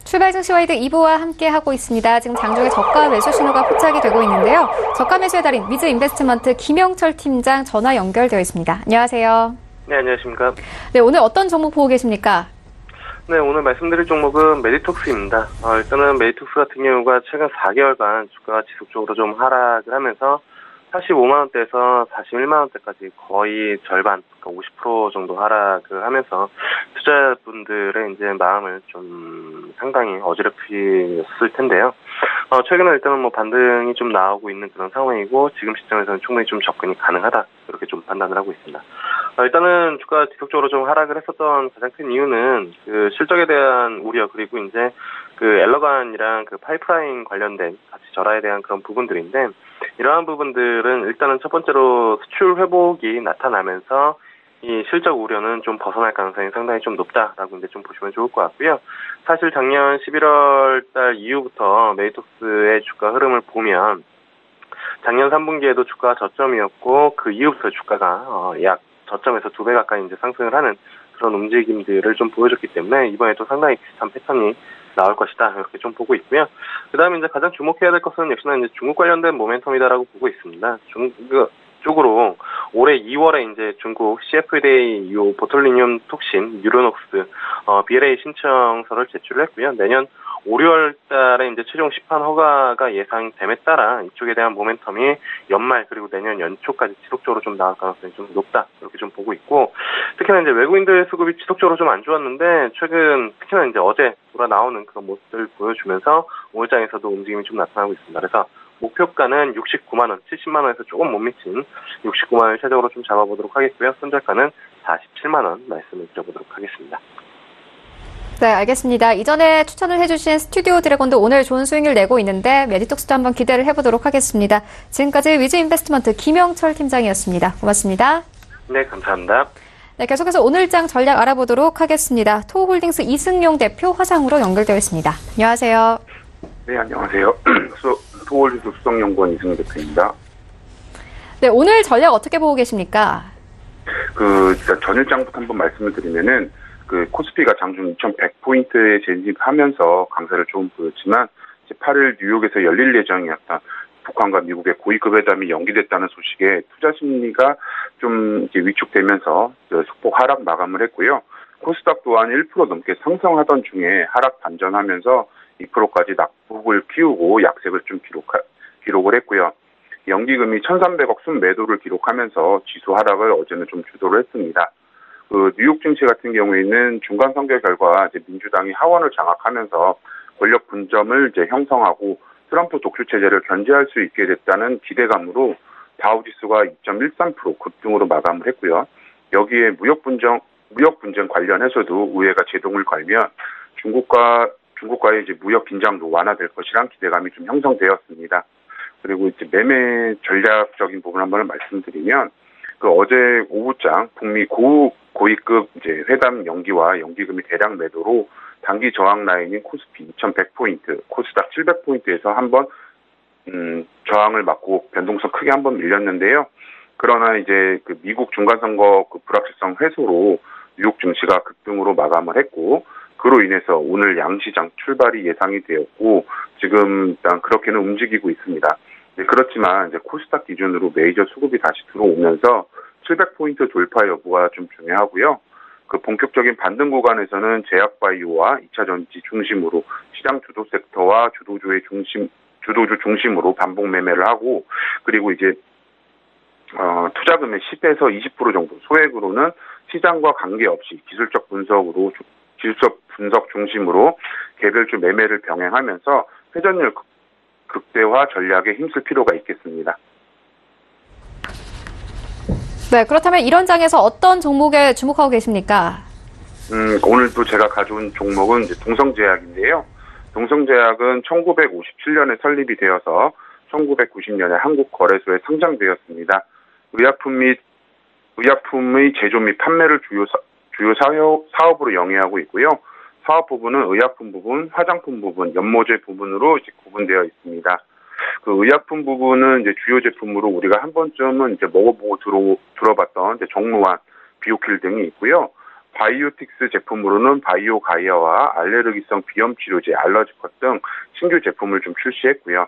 출발 증시 와이드 2부와 함께하고 있습니다. 지금 장중에 저가 매수 신호가 포착이 되고 있는데요. 저가 매수의 달인 위즈 인베스트먼트 김영철 팀장 전화 연결되어 있습니다. 안녕하세요. 네, 안녕하십니까. 네, 오늘 어떤 종목 보고 계십니까? 네, 오늘 말씀드릴 종목은 메디톡스입니다. 일단은 메디톡스 같은 경우가 최근 4개월간 주가가 지속적으로 좀 하락을 하면서 45만 원대에서 41만 원대까지 거의 절반, 그러니까 50% 정도 하락을 하면서 투자자분들의 이제 마음을 좀 상당히 어지럽혔을 텐데요. 최근에 일단은 뭐 반등이 좀 나오고 있는 그런 상황이고 지금 시점에서는 충분히 좀 접근이 가능하다 이렇게 좀 판단을 하고 있습니다. 일단은 주가 지속적으로 좀 하락을 했었던 가장 큰 이유는 그 실적에 대한 우려 그리고 이제 그 엘러간이랑 그 파이프라인 관련된 가치 절하에 대한 그런 부분들인데 이러한 부분들은 일단은 첫 번째로 수출 회복이 나타나면서 이 실적 우려는 좀 벗어날 가능성이 상당히 좀 높다라고 이제 좀 보시면 좋을 것 같고요. 사실 작년 11월 달 이후부터 메디톡스의 주가 흐름을 보면 작년 3분기에도 주가가 저점이었고 그 이후부터 주가가 약 저점에서 2배 가까이 이제 상승을 하는 그런 움직임들을 좀 보여줬기 때문에 이번에도 상당히 비슷한 패턴이 나올 것이다 이렇게 좀 보고 있고요. 그다음에 이제 가장 주목해야 될 것은 역시나 이제 중국 관련된 모멘텀이다라고 보고 있습니다. 쪽으로 올해 2월에 이제 중국 CFDA 요 보톨리늄 톡신 뉴로녹스 BLA 신청서를 제출을 했고요. 내년 5, 6월 달에 이제 최종 시판 허가가 예상됨에 따라 이쪽에 대한 모멘텀이 연말 그리고 내년 연초까지 지속적으로 좀 나올 가능성이 좀 높다 이렇게 좀 보고 있고 특히나 이제 외국인들 수급이 지속적으로 좀 안 좋았는데 최근 특히나 이제 어제 돌아 나오는 그런 모습을 보여주면서 오늘장에서도 움직임이 좀 나타나고 있습니다. 그래서 목표가는 69만 원, 70만 원에서 조금 못 미친 69만 원을 최적으로 좀 잡아보도록 하겠고요. 손절가는 47만 원 말씀을 드려보도록 하겠습니다. 네, 알겠습니다. 이전에 추천을 해주신 스튜디오 드래곤도 오늘 좋은 수익을 내고 있는데 메디톡스도 한번 기대를 해보도록 하겠습니다. 지금까지 위즈 인베스트먼트 김영철 팀장이었습니다. 고맙습니다. 네, 감사합니다. 네, 계속해서 오늘장 전략 알아보도록 하겠습니다. 토호홀딩스 이승용 대표 화상으로 연결되어 있습니다. 안녕하세요. 네, 안녕하세요. 토호홀딩스 수석연구원 이승용 대표입니다. 네, 오늘 전략 어떻게 보고 계십니까? 전일장부터 한번 말씀을 드리면은, 코스피가 장중 2100포인트에 진입하면서 강세를 좀 보였지만, 8일 뉴욕에서 열릴 예정이었던 북한과 미국의 고위급 회담이 연기됐다는 소식에 투자 심리가 좀 이제 위축되면서 소폭 하락 마감을 했고요. 코스닥 또한 1% 넘게 상승하던 중에 하락 반전하면서 2%까지 낙폭을 키우고 약세를 좀 기록을 했고요. 연기금이 1,300억 순매도를 기록하면서 지수 하락을 어제는 좀 주도를 했습니다. 뉴욕 증시 같은 경우에는 중간 선거 결과 이제 민주당이 하원을 장악하면서 권력 분점을 이제 형성하고 트럼프 독주 체제를 견제할 수 있게 됐다는 기대감으로 다우지수가 2.13% 급등으로 마감을 했고요. 여기에 무역 분쟁 관련해서도 의회가 제동을 걸면 중국과의 이제 무역 긴장도 완화될 것이란 기대감이 좀 형성되었습니다. 그리고 이제 매매 전략적인 부분 한번 말씀드리면 어제 오후장 북미 고위급 이제 회담 연기와 연기금이 대량 매도로 단기 저항 라인인 코스피 2,100포인트, 코스닥 700포인트에서 한번 저항을 맞고 변동성 크게 한번 밀렸는데요. 그러나 이제 미국 중간선거 불확실성 해소로 뉴욕 증시가 급등으로 마감을 했고, 그로 인해서 오늘 양시장 출발이 예상이 되었고 지금 일단 그렇게는 움직이고 있습니다. 네, 그렇지만 이제 코스닥 기준으로 메이저 수급이 다시 들어오면서 700포인트 돌파 여부가 좀 중요하고요. 본격적인 반등 구간에서는 제약바이오와 2차 전지 중심으로 시장 주도 섹터와 주도주 중심으로 반복 매매를 하고, 그리고 이제 투자금의 10에서 20% 정도 소액으로는 시장과 관계없이 기술적 분석 중심으로 개별주 매매를 병행하면서 회전율 극대화 전략에 힘쓸 필요가 있겠습니다. 네, 그렇다면 이런 장에서 어떤 종목에 주목하고 계십니까? 오늘도 제가 가져온 종목은 이제 동성제약인데요. 동성제약은 1957년에 설립이 되어서 1990년에 한국거래소에 상장되었습니다. 의약품의 제조 및 판매를 주요 사업으로 영위하고 있고요. 사업 부분은 의약품 부분, 화장품 부분, 연모제 부분으로 이제 구분되어 있습니다. 의약품 부분은 이제 주요 제품으로 우리가 한 번쯤은 이제 먹어보고 들어봤던 이제 정루환, 비오킬 등이 있고요. 바이오틱스 제품으로는 바이오 가이아와 알레르기성 비염 치료제, 알러지컷 등 신규 제품을 좀 출시했고요.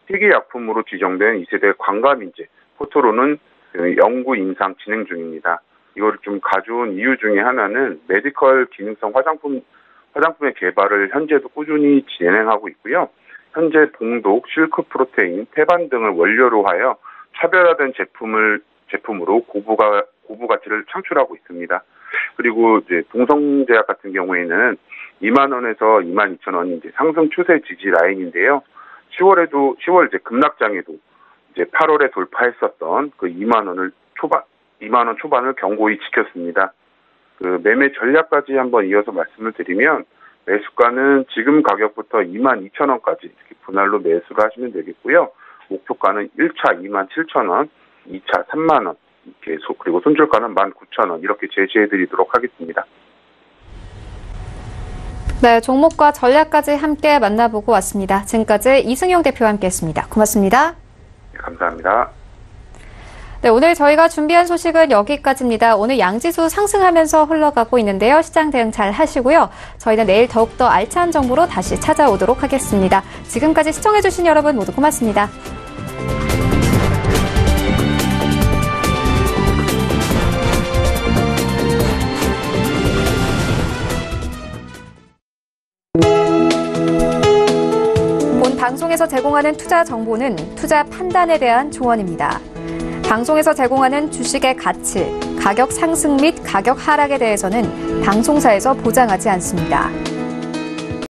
희귀 약품으로 지정된 2세대 광감인제, 포토로는 연구 임상 진행 중입니다. 이거를 좀 가져온 이유 중에 하나는 메디컬 기능성 화장품의 개발을 현재도 꾸준히 진행하고 있고요. 현재 봉독, 실크 프로테인, 태반 등을 원료로 하여 차별화된 제품으로 고부 가치를 창출하고 있습니다. 그리고 이제 동성제약 같은 경우에는 2만 원에서 2만 2천 원이 이제 상승 추세 지지 라인인데요. 10월 이제 급락장에도 이제 8월에 돌파했었던 2만 원 초반을 견고히 지켰습니다. 매매 전략까지 한번 이어서 말씀을 드리면, 매수가는 지금 가격부터 2만 2천 원까지 이렇게 분할로 매수를 하시면 되겠고요. 목표가는 1차 2만 7천 원, 2차 3만 원, 이렇게 그리고 손절가는 19,000원 이렇게 제시해드리도록 하겠습니다. 네, 종목과 전략까지 함께 만나보고 왔습니다. 지금까지 이승용 대표와 함께했습니다. 고맙습니다. 네, 감사합니다. 네, 오늘 저희가 준비한 소식은 여기까지입니다. 오늘 양지수 상승하면서 흘러가고 있는데요. 시장 대응 잘 하시고요. 저희는 내일 더욱더 알찬 정보로 다시 찾아오도록 하겠습니다. 지금까지 시청해주신 여러분 모두 고맙습니다. 본 방송에서 제공하는 투자 정보는 투자 판단에 대한 조언입니다. 방송에서 제공하는 주식의 가치, 가격 상승 및 가격 하락에 대해서는 방송사에서 보장하지 않습니다.